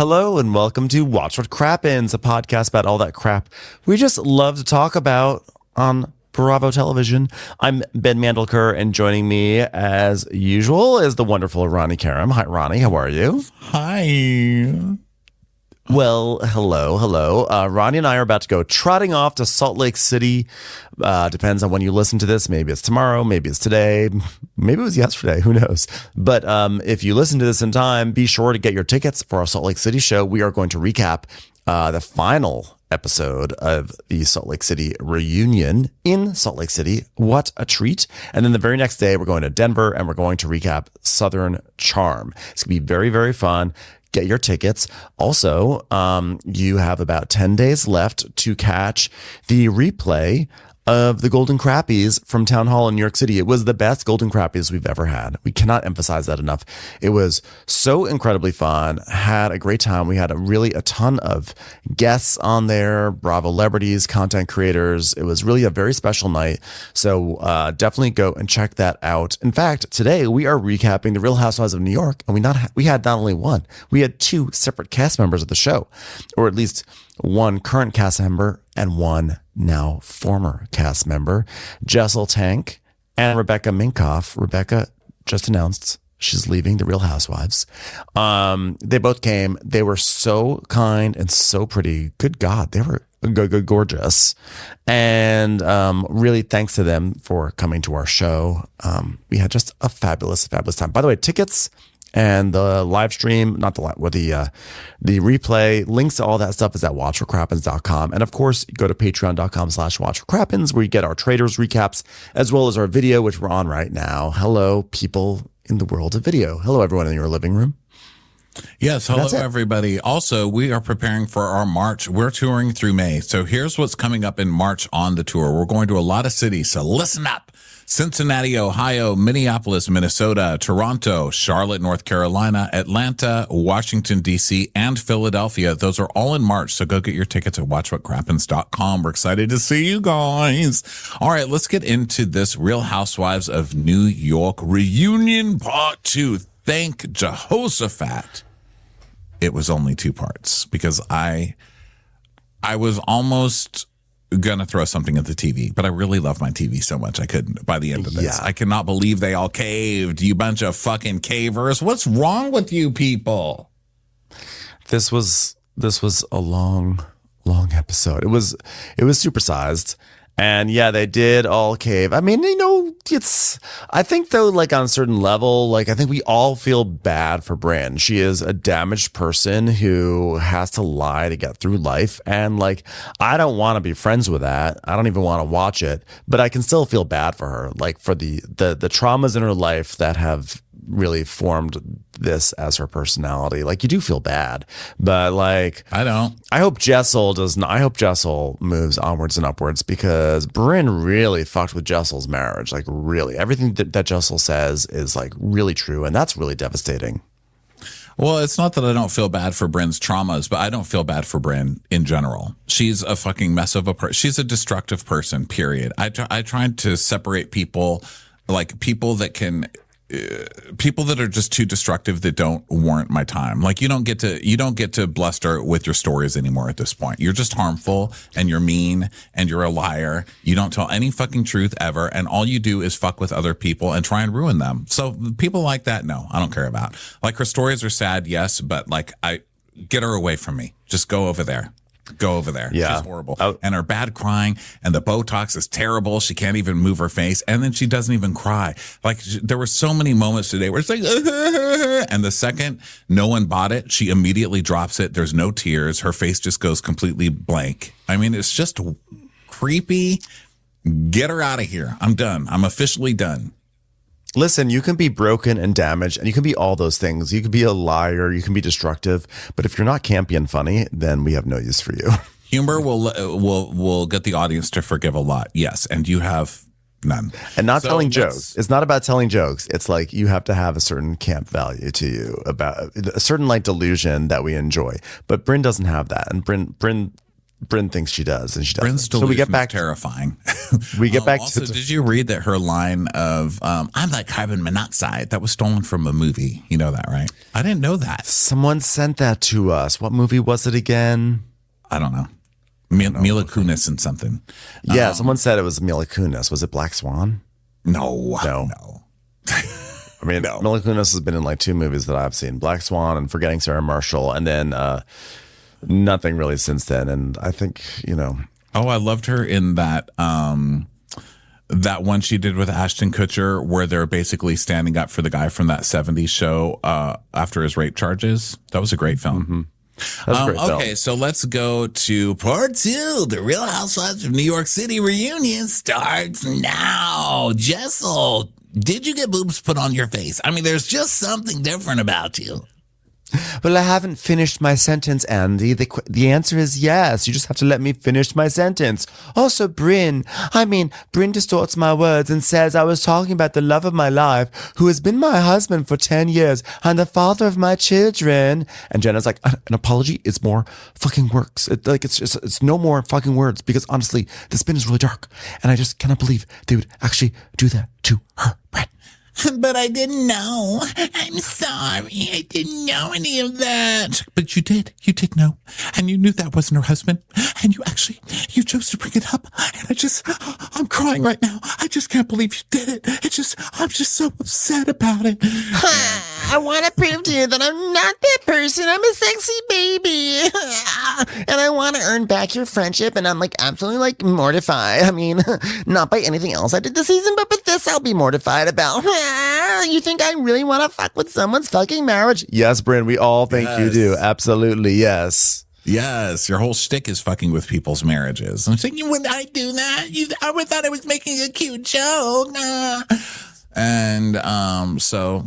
Hello and welcome to Watch What Crappens, a podcast about all that crap we just love to talk about on Bravo Television. I'm Ben Mandelker, and joining me as usual is the wonderful RHONY Karam. Hi, RHONY. How are you? Hi. Well, hello. RHONY and I are about to go trotting off to Salt Lake City. Depends on when you listen to this. Maybe it's tomorrow. Maybe it's today. Maybe it was yesterday. Who knows? But if you listen to this in time, be sure to get your tickets for our Salt Lake City show. We are going to recap the final episode of the Salt Lake City reunion in Salt Lake City. What a treat. And then the very next day, we're going to Denver and we're going to recap Southern Charm. It's going to be very, very fun. Get your tickets. Also, you have about 10 days left to catch the replay of the Golden Crappies from Town Hall in New York City. It was the best Golden Crappies we've ever had. We cannot emphasize that enough. It was so incredibly fun. Had a great time. We had a ton of guests on there, Bravo celebrities, content creators. It was really a very special night. So definitely go and check that out. In fact, today we are recapping The Real Housewives of New York, and we had not only one, we had two separate cast members of the show, or at least one current cast member and one now former cast member, Jessel Tank and Rebecca Minkoff. Rebecca just announced she's leaving The Real Housewives. They both came. They were so kind and so pretty. Good God, they were gorgeous. And really thanks to them for coming to our show. We had just a fabulous time. By the way, tickets and the live stream, the replay, links to all that stuff is at watchforcrappens.com. And of course, go to patreon.com/watchforcrappens, where you get our traders recaps, as well as our video, which we're on right now. Hello, people in the world of video. Hello, everyone in your living room. Yes, hello, everybody. Also, we are preparing for our March. We're touring through May. So here's what's coming up in March on the tour. We're going to a lot of cities, so listen up. Cincinnati, Ohio, Minneapolis, Minnesota, Toronto, Charlotte, North Carolina, Atlanta, Washington, D.C., and Philadelphia. Those are all in March, so go get your tickets at watchwhatcrappens.com. We're excited to see you guys. All right, let's get into this Real Housewives of New York reunion part 2. Thank Jehoshaphat it was only 2 parts, because I was almost gonna throw something at the TV, but I really love my TV so much I couldn't by the end of this. Yeah. I cannot believe they all caved, you bunch of fucking cavers. What's wrong with you people? This was a long episode. It was supersized. And yeah, they did all cave. I mean, I think though, like on a certain level, I think we all feel bad for Brynn. She is a damaged person who has to lie to get through life. And I don't want to be friends with that. I don't even want to watch it, but I can still feel bad for her, for the traumas in her life that have really formed this as her personality. You do feel bad, but I don't. I hope Jessel does not. I hope Jessel moves onwards and upwards, because Brynn really fucked with Jessel's marriage. Really, everything that Jessel says is really true, and that's really devastating. Well, it's not that I don't feel bad for Brynn's traumas, but I don't feel bad for Brynn in general. She's a fucking mess of a person. She's a destructive person, period. I tried to separate people, people that can. People that are just too destructive, that don't warrant my time. You don't get to bluster with your stories anymore at this point. You're just harmful, and you're mean, and you're a liar. You don't tell any fucking truth ever, and all you do is fuck with other people and try and ruin them. So people like that, no, I don't care about. Her stories are sad, yes, but I get her away from me. Just go over there. Go over there. Yeah. She's horrible. And her bad crying, and the Botox is terrible. She can't even move her face. And then she doesn't even cry. There were so many moments today where it's and the second no one bought it, she immediately drops it. There's no tears. Her face just goes completely blank. I mean, it's just creepy. Get her out of here. I'm done. I'm officially done. Listen, you can be broken and damaged, and you can be all those things. You can be a liar, you can be destructive, but if you're not campy and funny, then we have no use for you. Humor will get the audience to forgive a lot, yes, and you have none. And not telling jokes. It's not about telling jokes. It's you have to have a certain camp value to you, about a certain delusion that we enjoy. But Brynn doesn't have that, and Brynn Brynn thinks she does, and she doesn't. Brynn's So we get back terrifying. We get back also, to. did you read that her line of "I'm like carbon monoxide" that was stolen from a movie? You know that, right? I didn't know that. Someone sent that to us. What movie was it again? I don't know. Mila Kunis and something. Yeah, someone said it was Mila Kunis. Was it Black Swan? No. I mean, Mila Kunis has been in like 2 movies that I've seen: Black Swan and Forgetting Sarah Marshall, and then nothing really since then. And I think, Oh, I loved her in that that one she did with Ashton Kutcher, where they're basically standing up for the guy from that '70s show after his rape charges. That was a great film. Mm-hmm. Okay, so let's go to part 2. The Real Housewives of New York City reunion starts now. Jessel, did you get boobs put on your face? I mean, there's just something different about you. Well, I haven't finished my sentence, Andy. The answer is yes. You just have to let me finish my sentence. Also, Brynn distorts my words and says I was talking about the love of my life, who has been my husband for 10 years and the father of my children. And Jenna's like, an apology is more fucking works. It's no more fucking words, because honestly, the spin is really dark. And I just cannot believe they would actually do that to her, Brynn. But I didn't know. I'm sorry. I didn't know any of that. But you did. You did know. And you knew that wasn't her husband. And you chose to bring it up. And I'm crying right now. I just can't believe you did it. I'm just so upset about it. I want to prove to you that I'm not that person. I'm a sexy baby. And I want to earn back your friendship. And I'm absolutely mortified. I mean, not by anything else I did this season, but this I'll be mortified about. You think I really want to fuck with someone's fucking marriage? Yes, Brynn, we all think you do. Absolutely, yes. Yes, your whole shtick is fucking with people's marriages. I'm thinking, would I do that? I thought I was making a cute joke. And so,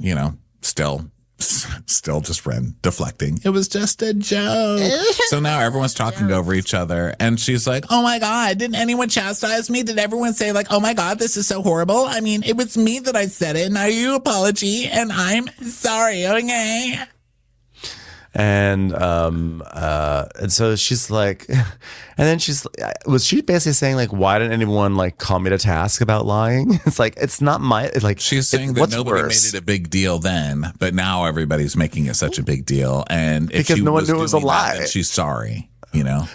still just Brynn deflecting. It was just a joke. So now everyone's talking over each other, and she's like, oh my God, didn't anyone chastise me? Did everyone say oh my God, this is so horrible? I mean, it was me that I said it. Now you apology, and I'm sorry, okay? And so she's like, and then was she basically saying why didn't anyone call me to task about lying? It's it's not my, she's saying that nobody made it a big deal then, but now everybody's making it such a big deal. And if because no one knew it was a lie, then she's sorry,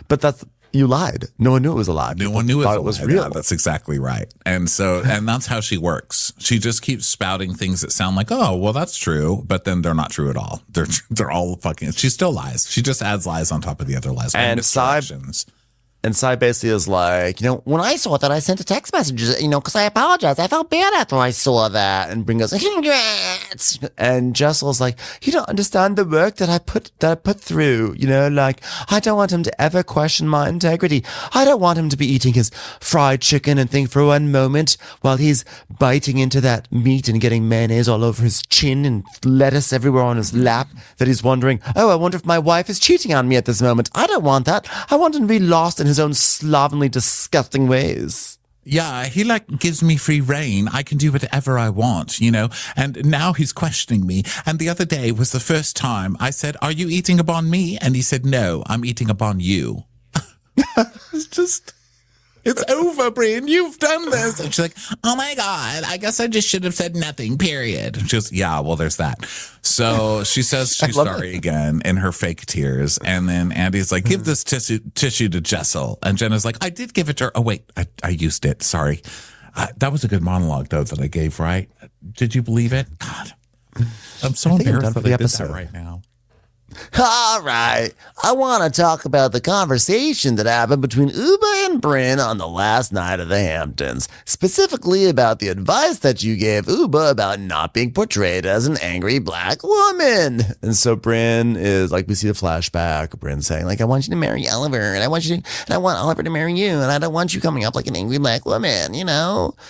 But you lied. No one knew it was a lie. No one knew it was real. Yeah, that's exactly right. And that's how she works. She just keeps spouting things that sound like, oh, well, that's true, but then they're not true at all. They're all fucking. She still lies. She just adds lies on top of the other lies. And Sai basically is when I saw that, I sent a text message, because I apologized. I felt bad after I saw that. And Brynn goes, congrats. And Jessel's like, you don't understand the work that I put through. I don't want him to ever question my integrity. I don't want him to be eating his fried chicken and think for one moment while he's biting into that meat and getting mayonnaise all over his chin and lettuce everywhere on his lap that he's wondering, oh, I wonder if my wife is cheating on me at this moment. I don't want that. I want him to be lost in his own slovenly, disgusting ways. Yeah, he gives me free reign. I can do whatever I want, and now he's questioning me. And the other day was the first time I said, are you eating upon me? And he said, no, I'm eating upon you. It's over, Brynn. You've done this. And she's like, oh my God, I guess I just should have said nothing, period. And she goes, yeah, well, there's that. So she says she's sorry again in her fake tears. And then Andy's like, give this tissue to Jessel. And Jenna's like, I did give it to her. Oh, wait, I used it. Sorry. That was a good monologue, though, that I gave, right? Did you believe it? God, I'm so embarrassed that I did that right now. All right, I want to talk about the conversation that happened between Ubah and Brynn on the last night of the Hamptons, specifically about the advice that you gave Ubah about not being portrayed as an angry black woman. And so Brynn is we see the flashback, Brynn saying I want you to marry Oliver, and I want Oliver to marry you, and I don't want you coming up like an angry black woman,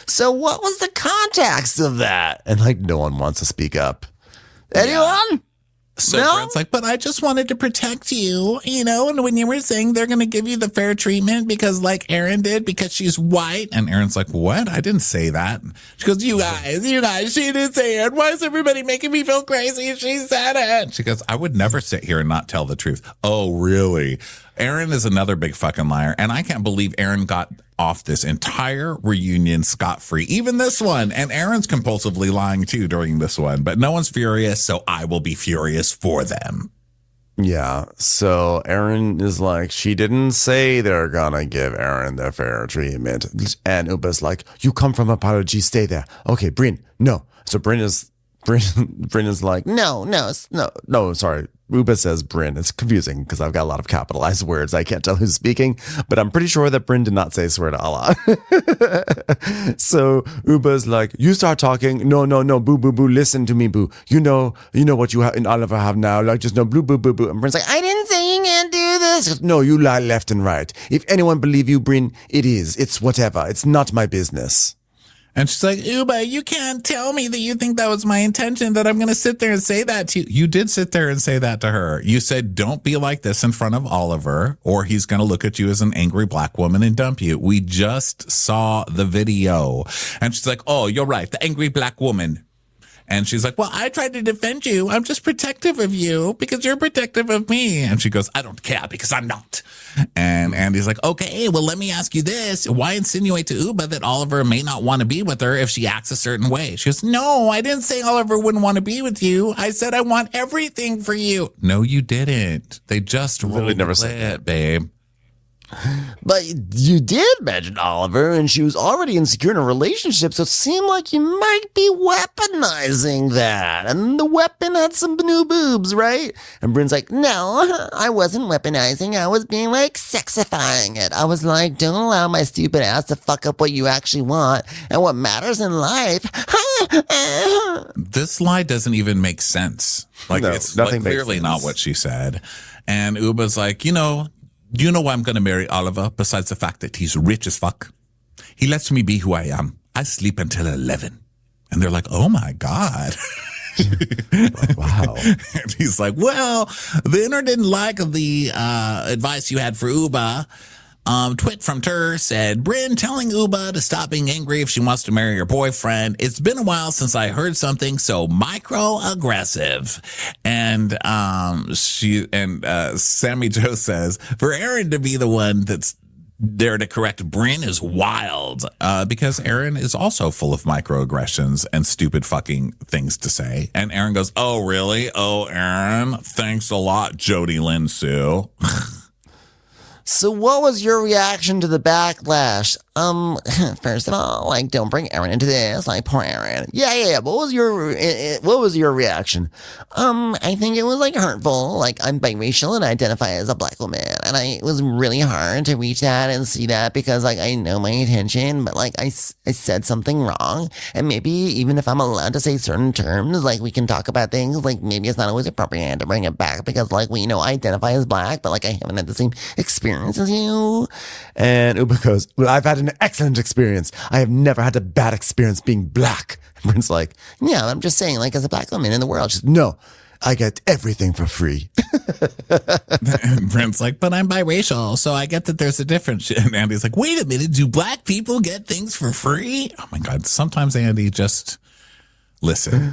So what was the context of that? And no one wants to speak up. Anyone? So Brent's like, but I just wanted to protect you, and when you were saying they're going to give you the fair treatment because like Erin did because she's white. And Erin's like, what? I didn't say that. She goes, you guys, she didn't say it. Why is everybody making me feel crazy? She said it. She goes, I would never sit here and not tell the truth. Oh, really? Erin is another big fucking liar. And I can't believe Erin got off this entire reunion scot-free, even this one. And Erin's compulsively lying too during this one, but no one's furious, so I will be furious for them. Yeah, so Erin is like, she didn't say they're gonna give Erin the fair treatment. And Ubah's like, you come from apology, stay there. Okay, Brynn, no. So Brynn is like, no, sorry. Ubah says Brynn. It's confusing because I've got a lot of capitalized words. I can't tell who's speaking, but I'm pretty sure that Brynn did not say swear to Allah. So Ubah's like, you start talking. No, boo, listen to me, boo. You know what you and Oliver have now. Like, just no, boo. And Brynn's like, I didn't say you can't do this. No, you lie left and right. If anyone believe you, Brynn, it is. It's whatever. It's not my business. And she's like, Ubah, you can't tell me that you think that was my intention, that I'm going to sit there and say that to you. You did sit there and say that to her. You said, don't be like this in front of Oliver, or he's going to look at you as an angry black woman and dump you. We just saw the video. And she's like, oh, you're right. The angry black woman. And she's like, well, I tried to defend you. I'm just protective of you because you're protective of me. And she goes, I don't care because I'm not. And Andy's like, okay, well, let me ask you this. Why insinuate to Ubah that Oliver may not want to be with her if she acts a certain way? She goes, no, I didn't say Oliver wouldn't want to be with you. I said I want everything for you. No, you didn't. They just literally never said it, babe. But you did mention Oliver, and she was already insecure in a relationship, so it seemed like you might be weaponizing that. And the weapon had some new boobs, right? And Brynn's like, no, I wasn't weaponizing. I was being like sexifying it. I was like, don't allow my stupid ass to fuck up what you actually want and what matters in life. This lie doesn't even make sense. Like, No, it's nothing makes clearly sense. not what she said. And Ubah's like, you know why I'm going to marry Oliver besides the fact that he's rich as fuck? He lets me be who I am. I sleep until 11. And they're like, oh my God. Wow. And he's like, well, the internet didn't like the advice you had for Ubah. Twit from Tur said, Brynn telling Ubah to stop being angry if she wants to marry her boyfriend. It's been a while since I heard something so micro-aggressive. And Sammy Joe says, for Erin to be the one that's there to correct Brynn is wild, because Erin is also full of microaggressions and stupid fucking things to say. And Erin goes, oh, really? Oh, Erin, thanks a lot, Jody Lynn Sue. So what was your reaction to the backlash? First of all, like, don't bring Erin into this. Like, poor Erin. Yeah. What was your reaction? I think it was, like, hurtful. Like, I'm biracial and I identify as a black woman. And it was really hard to reach that and see that because, like, I know my intention, but, like, I said something wrong. And maybe even if I'm allowed to say certain terms, like, we can talk about things, like, maybe it's not always appropriate to bring it back because, like, we I identify as black, but, like, I haven't had the same experience as you. And Ubah goes, well, I've had an excellent experience. I have never had a bad experience being black. And Brynn's like, Yeah, I'm just saying, like, as a black woman in the world, she's, no, I get everything for free. And Brent's like, but I'm biracial, so I get that there's a difference. And Andy's like, wait a minute, do black people get things for free? Oh my God, sometimes Andy just listen,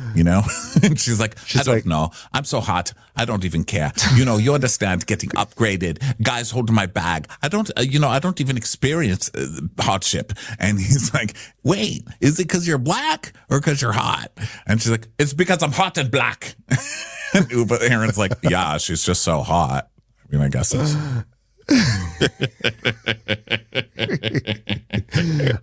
And she's like, I don't know. I'm so hot. I don't even care. You understand getting upgraded. Guys holding my bag. I don't even experience hardship. And he's like, wait, is it because you're black or because you're hot? And she's like, it's because I'm hot and black. And Aaron's like, yeah, she's just so hot. I mean, I guess that's...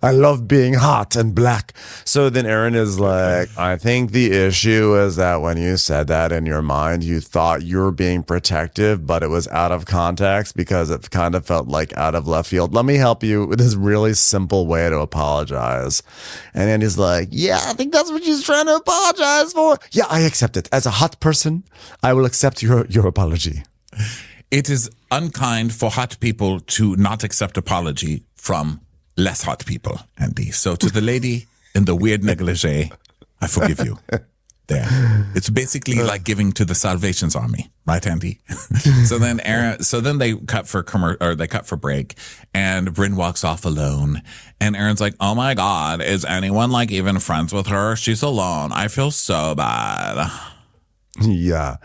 I love being hot and black. So then Erin is like, I think the issue is that when you said that in your mind, you thought you were being protective, but it was out of context because it kind of felt like out of left field. Let me help you with this really simple way to apologize. And Andy's like, yeah, I think that's what she's trying to apologize for. Yeah, I accept it. As a hot person, I will accept your apology. It is unkind for hot people to not accept apology from less hot people, Andy. So to the lady in the weird negligee, I forgive you. There. It's basically like giving to the Salvation's Army, right, Andy? So then they cut for break, and Brynn walks off alone. And Aaron's like, "Oh my God, is anyone like even friends with her? She's alone. I feel so bad." Yeah.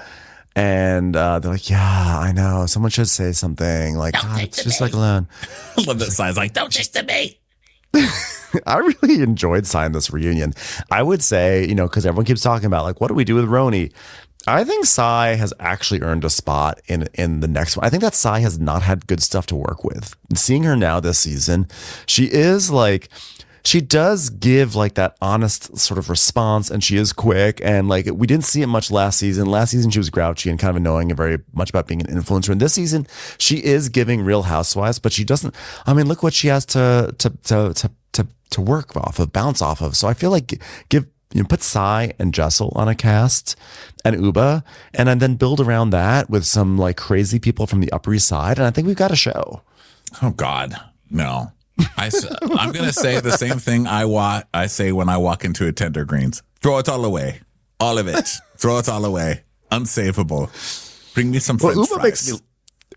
And they're like, "Yeah, I know. Someone should say something. Like, God, it's just like alone." I love that sign's like, "Don't chase the bait." I really enjoyed signing this reunion. I would say, because everyone keeps talking about like, what do we do with RHONY? I think Sai has actually earned a spot in the next one. I think that Sai has not had good stuff to work with. Seeing her now this season, she does give like that honest sort of response, and she is quick. And like, we didn't see it much last season. Last season, she was grouchy and kind of annoying and very much about being an influencer. And this season, she is giving Real Housewives, but she doesn't. I mean, look what she has to work off of, bounce off of. So I feel like put Sai and Jessel on a cast and Ubah, and then build around that with some like crazy people from the Upper East Side. And I think we've got a show. Oh God, no. I'm going to say the same thing I say when I walk into a Tender Greens. Throw it all away. All of it. Throw it all away. Unsavable. Bring me some French fries.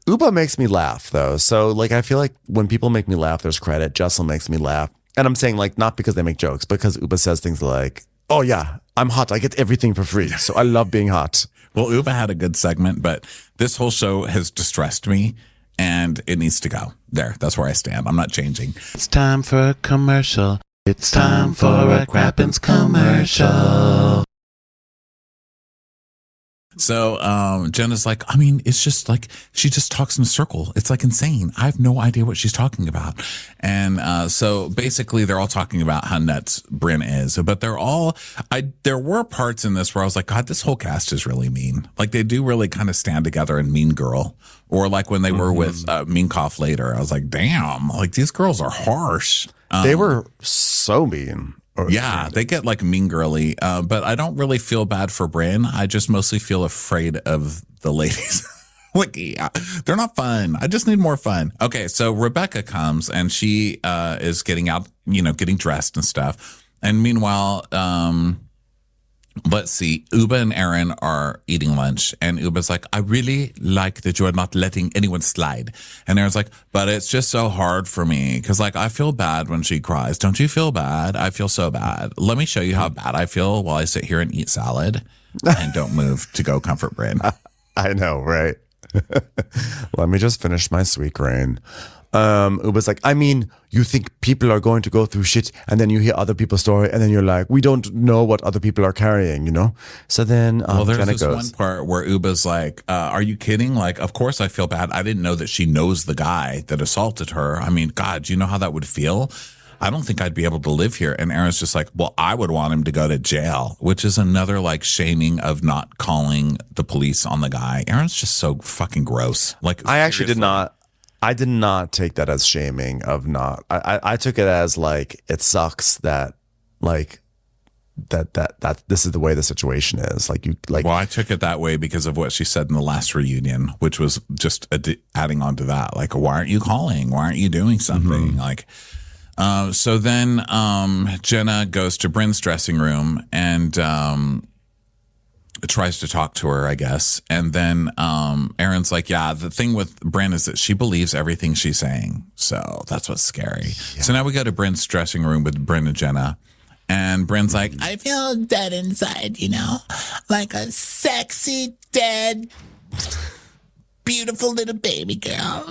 Ubah makes me laugh, though. So, like, I feel like when people make me laugh, there's credit. Jessel makes me laugh. And I'm saying, like, not because they make jokes, because Ubah says things like, "Oh, yeah, I'm hot. I get everything for free. So I love being hot." Well, Ubah had a good segment, but this whole show has distressed me. And it needs to go. There, that's where I stand. I'm not changing. It's time for a commercial. It's time for a Crappens commercial. So Jenna's like, I mean, it's just like, she just talks in a circle. It's like insane. I have no idea what she's talking about. And so basically they're all talking about how nuts Brynn is. But there were parts in this where I was like, God, this whole cast is really mean. Like they do really kind of stand together in Mean Girl. Or like when they were with Minkoff later, I was like, damn, like these girls are harsh. They were so mean. Yeah, they get like mean girly, but I don't really feel bad for Brynn. I just mostly feel afraid of the ladies. Like, yeah, they're not fun. I just need more fun. Okay, so Rebecca comes and she is getting out, getting dressed and stuff. And meanwhile, let's see, Ubah and Aaron are eating lunch, and Ubah's like, "I really like that you are not letting anyone slide." And Aaron's like, "But it's just so hard for me because like I feel bad when she cries. Don't you feel bad? I feel so bad. Let me show you how bad I feel while I sit here and eat salad and don't move to go comfort Brynn." I know, right? Let me just finish my sweet grain. Ubah's like, "I mean, you think people are going to go through shit, and then you hear other people's story, and then you're like, we don't know what other people are carrying, So then, well, there's Jenna this goes, one part where Ubah's like, "Are you kidding? Like, of course I feel bad. I didn't know that she knows the guy that assaulted her. I mean, God, do you know how that would feel? I don't think I'd be able to live here." And Aaron's just like, "Well, I would want him to go to jail," which is another like shaming of not calling the police on the guy. Aaron's just so fucking gross. Like, I actually I did not take that as shaming of not. I took it as like, it sucks that like that this is the way the situation is. Like you like. Well, I took it that way because of what she said in the last reunion, which was just adding on to that. Like, why aren't you calling? Why aren't you doing something? Like, so then Jenna goes to Brynn's dressing room and tries to talk to her, I guess. And then Aaron's like, "Yeah, the thing with Brynn is that she believes everything she's saying. So that's what's scary." Yeah. So now we go to Brynn's dressing room with Brynn and Jenna. And Brynn's like, "I feel dead inside, like a sexy, dead, beautiful little baby girl."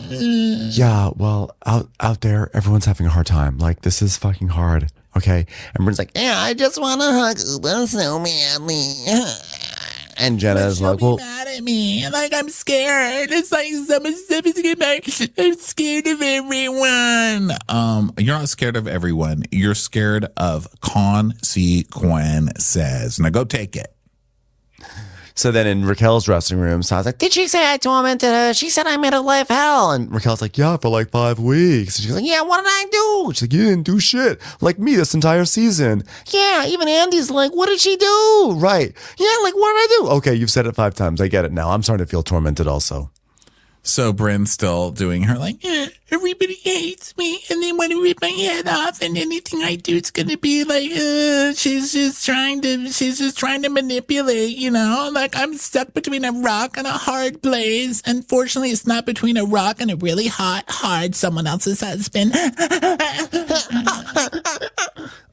Yeah, well, out there, everyone's having a hard time. Like, this is fucking hard. Okay. And Brynn's like, "Yeah, I just want to hug Ubah so madly." And Jenna is like, "Well, mad at me. Like, I'm scared. It's like someone's getting back. I'm scared of everyone." You're not scared of everyone. You're scared of consequences. Now go take it. So then in Raquel's dressing room, Sai's like, "Did she say I tormented her? She said I made her life hell." And Raquel's like, "Yeah, for like 5 weeks." And she's like, "Yeah, what did I do?" She's like, "You didn't do shit. Like me this entire season." "Yeah, even Andy's like, what did she do?" Right. "Yeah, like what did I do?" Okay, you've said it 5 times. I get it now. I'm starting to feel tormented also. So Bryn's still doing her like, everybody hates me and they want to rip my head off and anything I do it's gonna be like, she's just trying to manipulate, like I'm stuck between a rock and a hard place. Unfortunately, it's not between a rock and a really hard someone else's husband.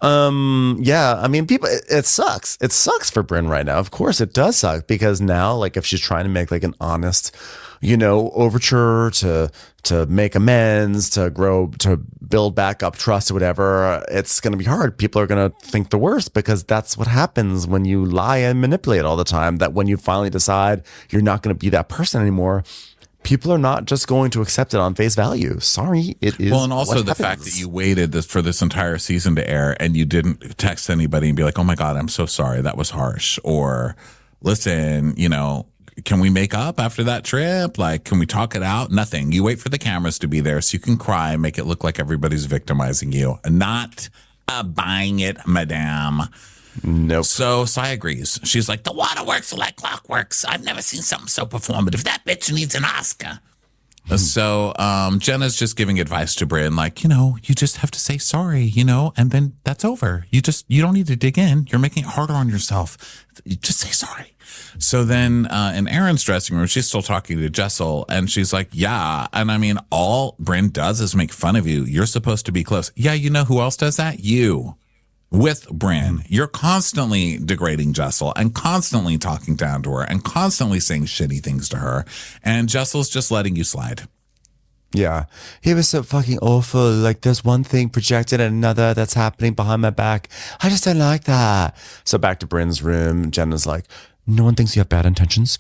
Yeah, I mean, people, it sucks. It sucks for Brynn right now. Of course it does suck, because now, like, if she's trying to make like an honest, overture to make amends, to grow, to build back up trust or whatever, it's going to be hard. People are going to think the worst, because that's what happens when you lie and manipulate all the time. That when you finally decide you're not going to be that person anymore, people are not just going to accept it on face value. Sorry, it is. Well, and also the fact that you waited for this entire season to air and you didn't text anybody and be like, oh my God, I'm so sorry. That was harsh. Or listen, can we make up after that trip? Like, can we talk it out? Nothing. You wait for the cameras to be there so you can cry, make it look like everybody's victimizing you. Not buying it, madame. Nope. So Sai agrees. She's like, the waterworks are like clockworks. I've never seen something so performative. That bitch needs an Oscar. So Jenna's just giving advice to Brynn, like, you just have to say sorry, and then that's over. You don't need to dig in. You're making it harder on yourself. You just say sorry. So then in Erin's dressing room, she's still talking to Jessel, and she's like, yeah. And I mean, all Brynn does is make fun of you. You're supposed to be close. Yeah, you know who else does that? You. With Brynn, you're constantly degrading Jessel and constantly talking down to her and constantly saying shitty things to her. And Jessel's just letting you slide. Yeah. He was so fucking awful. Like, there's one thing projected and another that's happening behind my back. I just don't like that. So back to Bryn's room, Jenna's like, no one thinks you have bad intentions.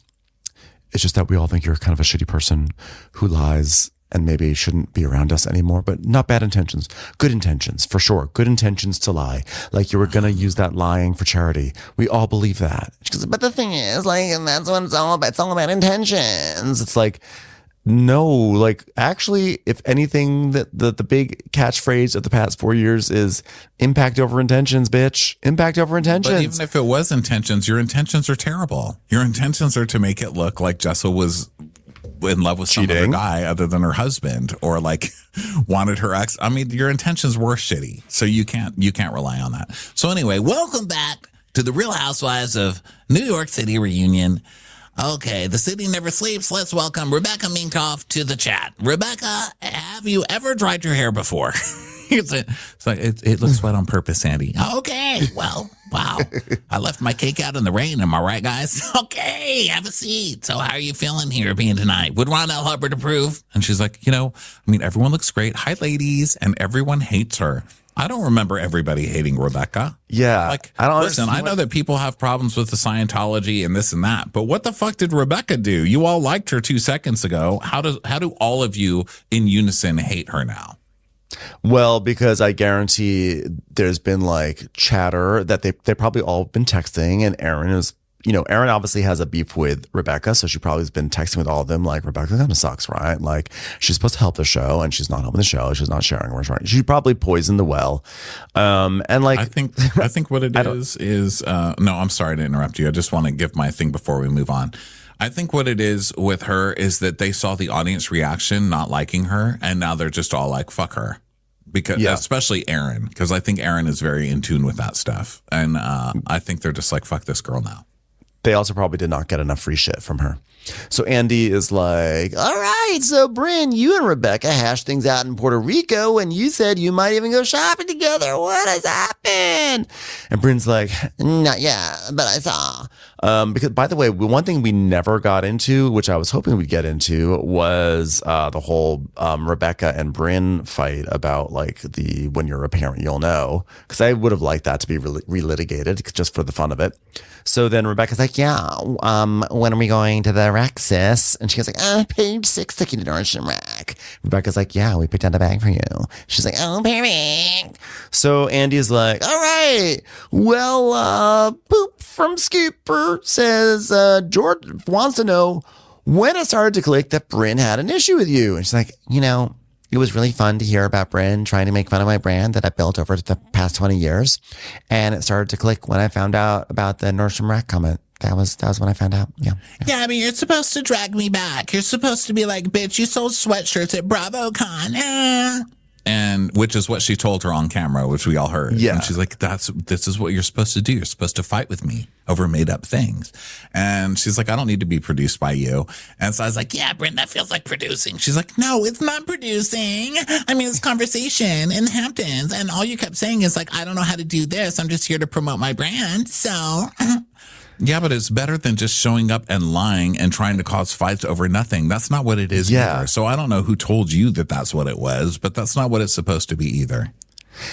It's just that we all think you're kind of a shitty person who lies and maybe shouldn't be around us anymore, but not bad intentions. Good intentions, for sure. Good intentions to lie. Like, you were going to use that lying for charity. We all believe that. She goes, but the thing is, like, and that's what it's all about. It's all about intentions. It's like, no, like, actually, if anything, the big catchphrase of the past 4 years is impact over intentions, bitch. Impact over intentions. But even if it was intentions, your intentions are terrible. Your intentions are to make it look like Jessel was in love with some other guy other than her husband, or like wanted her ex. I mean, your intentions were shitty, so you can't rely on that. So anyway, welcome back to the Real Housewives of New York City reunion. Okay, the city never sleeps. Let's welcome Rebecca Minkoff to the chat. Rebecca, have you ever dried your hair before? It's like, it looks wet on purpose, Sandy. Okay, well, wow. I left my cake out in the rain. Am I right, guys? Okay, have a seat. So how are you feeling here being tonight? Would Ron L. Hubbard approve? And she's like, everyone looks great. Hi, ladies. And everyone hates her. I don't remember everybody hating Rebecca. Yeah. Like, I know that people have problems with the Scientology and this and that, but what the fuck did Rebecca do? You all liked her 2 seconds ago. How do all of you in unison hate her now? Well, because I guarantee there's been like chatter that they probably all been texting, and Erin is, Erin obviously has a beef with Rebecca, so she probably has been texting with all of them like, Rebecca kind of sucks, right? Like, she's supposed to help the show and she's not helping the show. She's not sharing her. She probably poisoned the well. And like, I think what it is no, I'm sorry to interrupt you. I just want to give my thing before we move on. I think what it is with her is that they saw the audience reaction not liking her, and now they're just all like, fuck her. Because especially Erin, because I think Erin is very in tune with that stuff. And I think they're just like, fuck this girl now. They also probably did not get enough free shit from her. So Andy is like, all right, so Brynn, you and Rebecca hashed things out in Puerto Rico, and you said you might even go shopping together. What has happened? And Brynn's like, not yet, but I saw. Because, by the way, one thing we never got into, which I was hoping we'd get into, was the whole Rebecca and Brynn fight about like when you're a parent, you'll know. Because I would have liked that to be relitigated just for the fun of it. So then Rebecca's like, yeah, when are we going to the Rexis? And she goes like, page 6, taking to Nordstrom Rack. Rebecca's like, yeah, we picked out a bag for you. She's like, oh, perfect. So Andy's like, all right, well, Poop from Scooper says George wants to know when it started to click that Brynn had an issue with you. And she's like, it was really fun to hear about Brynn trying to make fun of my brand that I built over the past 20 years. And it started to click when I found out about the Nordstrom Rack comment. that was when I found out. Yeah. Yeah, I mean, you're supposed to drag me back. You're supposed to be like, bitch, you sold sweatshirts at BravoCon. And which is what she told her on camera, which we all heard. Yeah. And she's like, this is what you're supposed to do. You're supposed to fight with me over made up things. And she's like, I don't need to be produced by you. And so I was like, yeah, Brynn, that feels like producing. She's like, no, it's not producing. I mean, it's conversation in the Hamptons. And all you kept saying is like, I don't know how to do this. I'm just here to promote my brand. So yeah, but it's better than just showing up and lying and trying to cause fights over nothing. That's not what it is either. So I don't know who told you that that's what it was, but that's not what it's supposed to be either.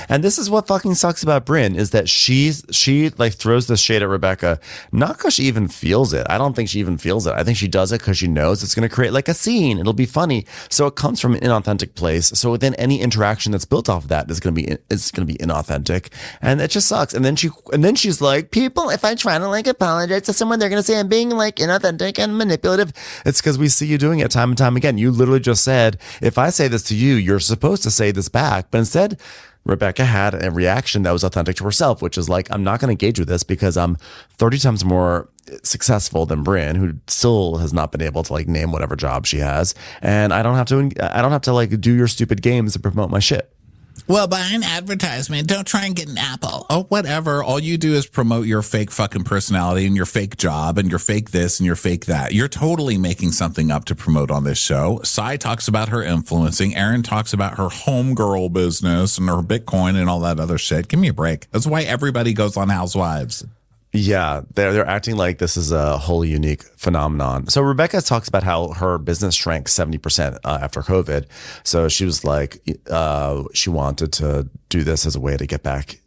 And this is what fucking sucks about Brynn is that she like throws this shade at Rebecca, not because she even feels it. I don't think she even feels it. I think she does it because she knows it's going to create like a scene. It'll be funny. So it comes from an inauthentic place. So then any interaction that's built off of that is going to be inauthentic, and it just sucks. And then she's like, people, if I try to like apologize to someone, they're going to say I'm being like inauthentic and manipulative. It's because we see you doing it time and time again. You literally just said, if I say this to you, you're supposed to say this back, but instead Rebecca had a reaction that was authentic to herself, which is like, I'm not going to engage with this because I'm 30 times more successful than Brynn, who still has not been able to like name whatever job she has. And I don't have to like do your stupid games to promote my shit. Well, buy an advertisement. Don't try and get an apple. Oh, whatever. All you do is promote your fake fucking personality and your fake job and your fake this and your fake that. You're totally making something up to promote on this show. Sai talks about her influencing. Erin talks about her homegirl business and her Bitcoin and all that other shit. Give me a break. That's why everybody goes on Housewives. Yeah, they're acting like this is a wholly unique phenomenon. So Rebecca talks about how her business shrank 70% after COVID. So she was like, she wanted to do this as a way to get back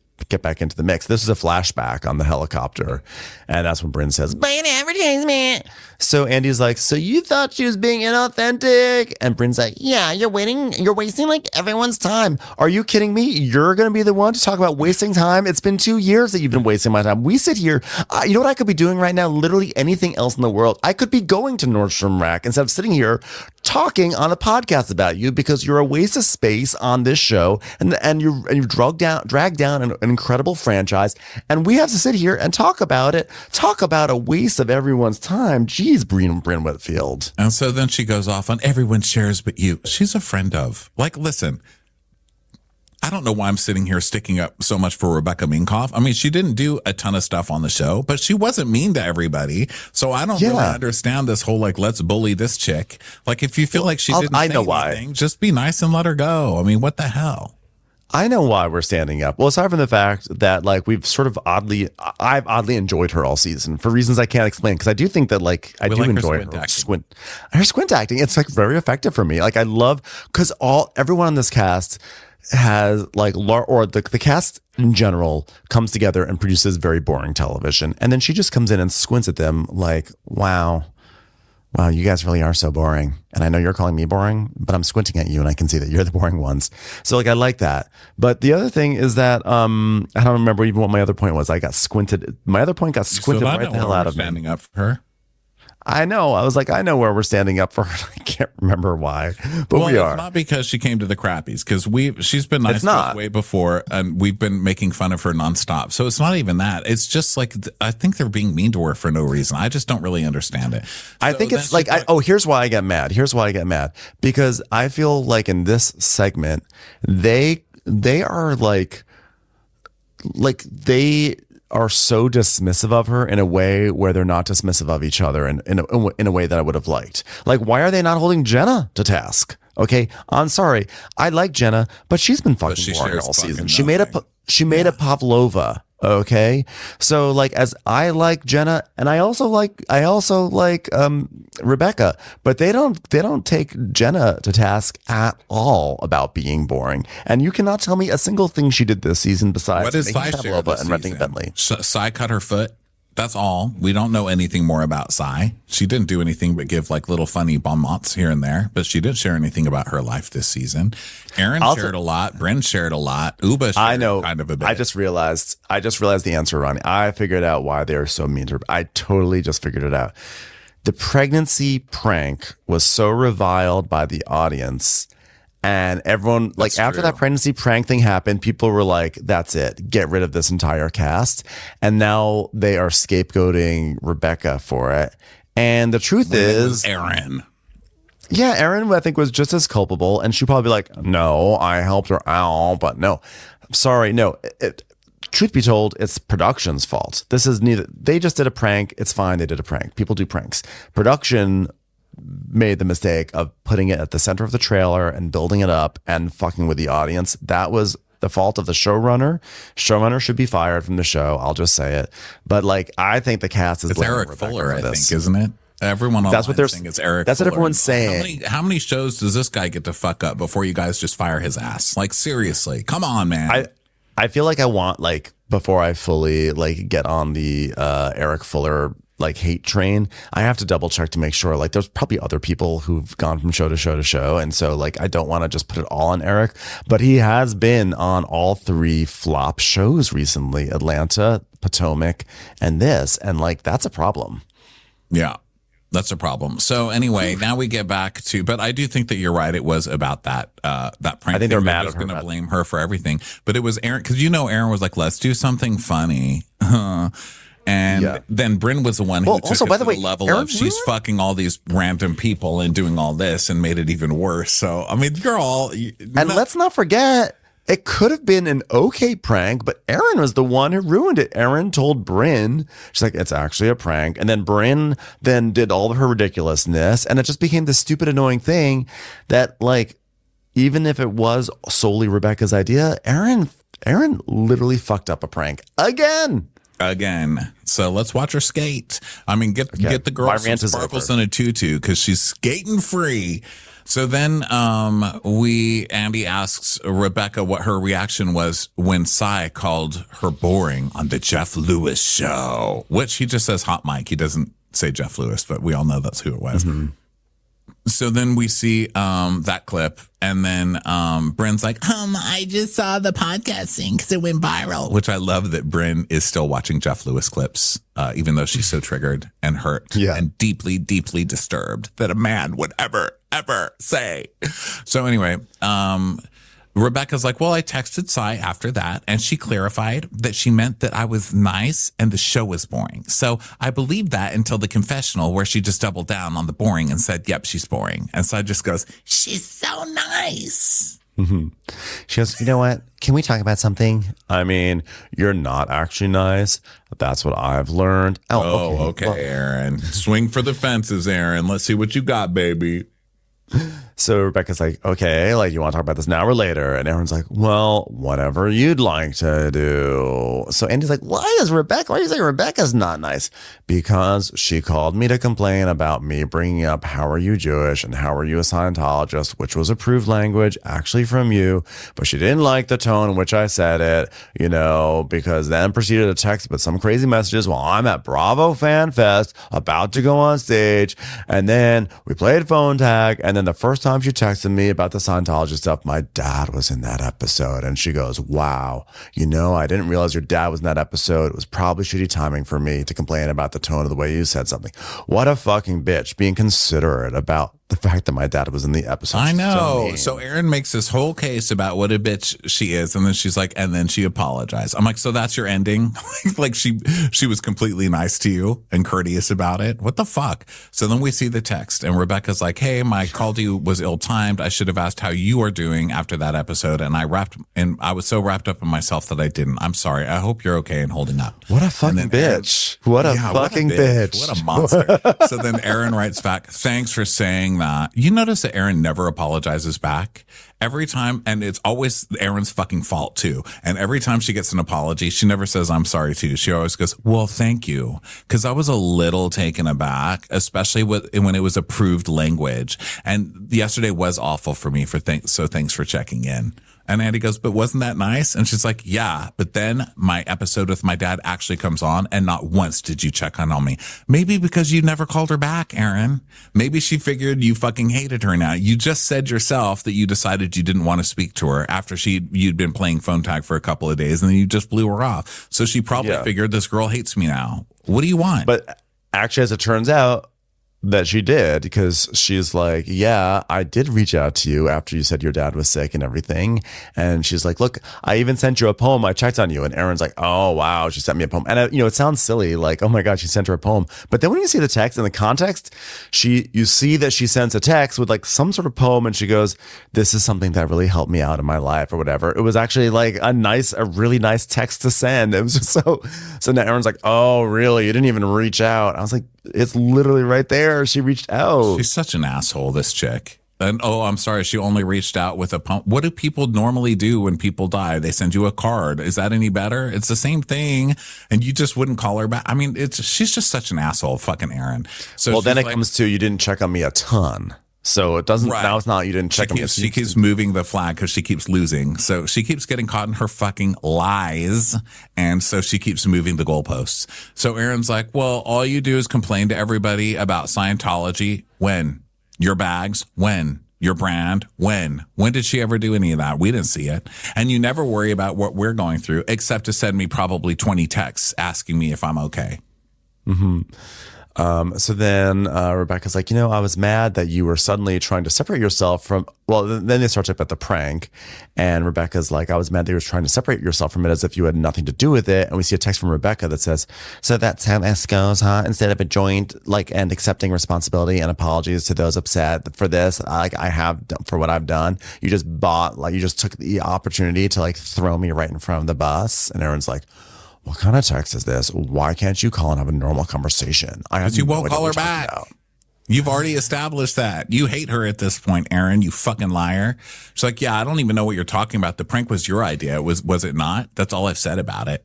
into the mix. This is a flashback on the helicopter, and that's when Brynn says, "Buy an advertisement." So Andy's like, "So you thought she was being inauthentic?" And Brynn's like, "Yeah, you're wasting like everyone's time. Are you kidding me? You're going to be the one to talk about wasting time? It's been 2 years that you've been wasting my time. We sit here. You know what I could be doing right now? Literally anything else in the world. I could be going to Nordstrom Rack instead of sitting here talking on a podcast about you because you're a waste of space on this show, and you dragged down an incredible franchise, and we have to sit here and talk about it. Talk about a waste of everyone's time. Jeez, Brynn Whitfield." And so then she goes off on everyone shares but you. She's a friend of. Like, listen, I don't know why I'm sitting here sticking up so much for Rebecca Minkoff. I mean, she didn't do a ton of stuff on the show, but she wasn't mean to everybody. So I don't really understand this whole, like, let's bully this chick. Like, if you feel like she didn't say anything, just be nice and let her go. I mean, what the hell? I know why we're standing up. Well, aside from the fact that like I've oddly enjoyed her all season for reasons I can't explain. Because I do think that like I do enjoy her squint acting. It's like very effective for me. Like I love because everyone on this cast has like the cast in general comes together and produces very boring television, and then she just comes in and squints at them like, wow, you guys really are so boring. And I know you're calling me boring, but I'm squinting at you and I can see that you're the boring ones. So like, I like that. But the other thing is that, I don't remember even what my other point was. I got squinted. My other point got squinted right the hell out of me. Standing up for her. I know. I was like, I know where we're standing up for her. I can't remember why, but we are. It's not because she came to the Crappies, because she's been nice to us way before, and we've been making fun of her nonstop. So it's not even that. It's just like I think they're being mean to her for no reason. I just don't really understand it. I think it's like, here's why I get mad. Because I feel like in this segment, they are like they are so dismissive of her in a way where they're not dismissive of each other in a way that I would have liked. Like, why are they not holding Jenna to task? Okay, I'm sorry. I like Jenna, but she's been fucking boring all season. She made a Pavlova. Okay, so like, as I like Jenna, and I also like Rebecca, but they don't take Jenna to task at all about being boring. And you cannot tell me a single thing she did this season besides making Pavlova and renting Bentley. Sai cut her foot. That's all. We don't know anything more about Sai. She didn't do anything but give like little funny bon mots here and there, but she didn't share anything about her life this season. Erin shared a lot. Brynn shared a lot. Ubah shared kind of a bit. I just realized the answer, Ronnie. I figured out why they're so mean to her. I totally just figured it out. The pregnancy prank was so reviled by the audience, And everyone, like, after that pregnancy prank thing happened, people were like, that's it. Get rid of this entire cast. And now they are scapegoating Rebecca for it. And the truth is, Erin. Yeah, Erin, I think, was just as culpable. And she'd probably be like, no, I helped her out. But no, I'm sorry. No, truth be told, it's production's fault. This is neither. They just did a prank. It's fine. They did a prank. People do pranks. Production made the mistake of putting it at the center of the trailer and building it up and fucking with the audience. That was the fault of the showrunner. Showrunner should be fired from the show. I'll just say it. But like, I think the cast is. It's Eric Fuller, I think, isn't it? Everyone that's what they're saying. It's Eric. That's Fuller. what everyone's saying. How many shows does this guy get to fuck up before you guys just fire his ass? Like, seriously, come on, man. I feel like I want, like, before I fully like get on the Eric Fuller like hate train, I have to double check to make sure. Like, there's probably other people who've gone from show to show to show, and so like I don't want to just put it all on Eric. But he has been on all 3 flop shows recently: Atlanta, Potomac, and this, and like that's a problem. Yeah. That's a problem. So anyway, now we get back to, but I do think that you're right. It was about that prank. I think they're mad at her. Going to blame her for everything, but it was Erin, because Erin was like, "Let's do something funny," and then Brynn was the one who took it to the level of she's fucking all these random people and doing all this and made it even worse. So I mean, girl, and let's not forget, it could have been an okay prank, but Erin was the one who ruined it. Erin told Brynn, she's like, it's actually a prank. And then Brynn then did all of her ridiculousness. And it just became this stupid, annoying thing that, like, even if it was solely Rebecca's idea, Erin literally fucked up a prank again. So let's watch her skate. I mean, get the girl some sparkles in a tutu because she's skating free. So then Andy asks Rebecca what her reaction was when Cy called her boring on the Jeff Lewis show, which he just says hot mic. He doesn't say Jeff Lewis, but we all know that's who it was. Mm-hmm. So then we see that clip, and then Brynn's like, I just saw the podcast thing because it went viral, which I love that Brynn is still watching Jeff Lewis clips, even though she's so triggered and hurt and deeply, deeply disturbed that a man would ever say. So anyway, Rebecca's like, well, I texted Cy after that, and she clarified that she meant that I was nice and the show was boring. So I believed that until the confessional, where she just doubled down on the boring and said, yep, she's boring. And Cy just goes, she's so nice. Mm-hmm. She goes, you know what? Can we talk about something? I mean, you're not actually nice. That's what I've learned. Okay, well, Erin. Swing for the fences, Erin. Let's see what you got, baby. So Rebecca's like, okay, like, you want to talk about this now or later? And Erin's like, well, whatever you'd like to do. So Andy's like, why are you saying Rebecca's not nice? Because she called me to complain about me bringing up, how are you Jewish and how are you a Scientologist, which was approved language actually from you. But she didn't like the tone in which I said it, because then proceeded to text with some crazy messages while I'm at Bravo Fan Fest about to go on stage. And then we played phone tag. And then the first time she texted me about the Scientology stuff, my dad was in that episode. And she goes, wow, I didn't realize your dad was in that episode. It was probably shitty timing for me to complain about the tone of the way you said something. What a fucking bitch, being considerate about the fact that my dad was in the episode. I know. So Erin makes this whole case about what a bitch she is, and then she's like, and then she apologized. I'm like, so that's your ending? Like she was completely nice to you and courteous about it. What the fuck? So then we see the text, and Rebecca's like, hey, my call to you was ill-timed. I should have asked how you are doing after that episode, and I was so wrapped up in myself that I didn't. I'm sorry. I hope you're okay and holding up. What a fucking bitch. What a fucking bitch. What a monster. So then Erin writes back, thanks for saying that. You notice that Erin never apologizes back every time, and it's always Erin's fucking fault too. And every time she gets an apology, she never says, I'm sorry to you. She always goes, well, thank you. Because I was a little taken aback, especially when it was approved language. And yesterday was awful for me so thanks for checking in. And Andy goes, but wasn't that nice? And she's like, yeah, but then my episode with my dad actually comes on, and not once did you check on me. Maybe because you never called her back, Erin. Maybe she figured you fucking hated her now. You just said yourself that you decided you didn't want to speak to her after you'd been playing phone tag for a couple of days, and then you just blew her off. So she probably figured, this girl hates me now. What do you want? But actually, as it turns out, that she did, because she's like, yeah, I did reach out to you after you said your dad was sick and everything. And she's like, look, I even sent you a poem. I checked on you. And Erin's like, oh, wow, she sent me a poem. And, it sounds silly, like, oh my God, she sent her a poem. But then when you see the text in the context, you see that she sends a text with like some sort of poem, and she goes, this is something that really helped me out in my life or whatever. It was actually like a really nice text to send. It was just so now Erin's like, oh, really? You didn't even reach out. I was like, it's literally right there. She reached out. She's such an asshole, this chick. And I'm sorry, she only reached out with a pump. What do people normally do when people die? They send you a card. Is that any better? It's the same thing. And you just wouldn't call her back. I mean, she's just such an asshole, fucking Erin. So well, then it comes to, you didn't check on me a ton. So it doesn't, now it's not, you didn't check on me. She keeps moving the flag because she keeps losing. So she keeps getting caught in her fucking lies. And so she keeps moving the goalposts. So Erin's like, well, all you do is complain to everybody about Scientology. When? Your bags? When? Your brand? When? When did she ever do any of that? We didn't see it. And you never worry about what we're going through, except to send me probably 20 texts asking me if I'm okay. Mm-hmm. So then Rebecca's like, I was mad that you were suddenly trying to separate yourself from, well, then they start up at the prank, and Rebecca's like, I was mad that you were trying to separate yourself from it as if you had nothing to do with it. And we see a text from Rebecca that says, so that's how this goes, huh? Instead of a joint, and accepting responsibility and apologies to those upset for this, I have done for what I've done. You just you just took the opportunity to throw me right in front of the bus. And Erin's like, what kind of text is this? Why can't you call and have a normal conversation? Because you won't call her back. You've already established that. You hate her at this point, Erin, you fucking liar. She's like, yeah, I don't even know what you're talking about. The prank was your idea. Was it not? That's all I've said about it.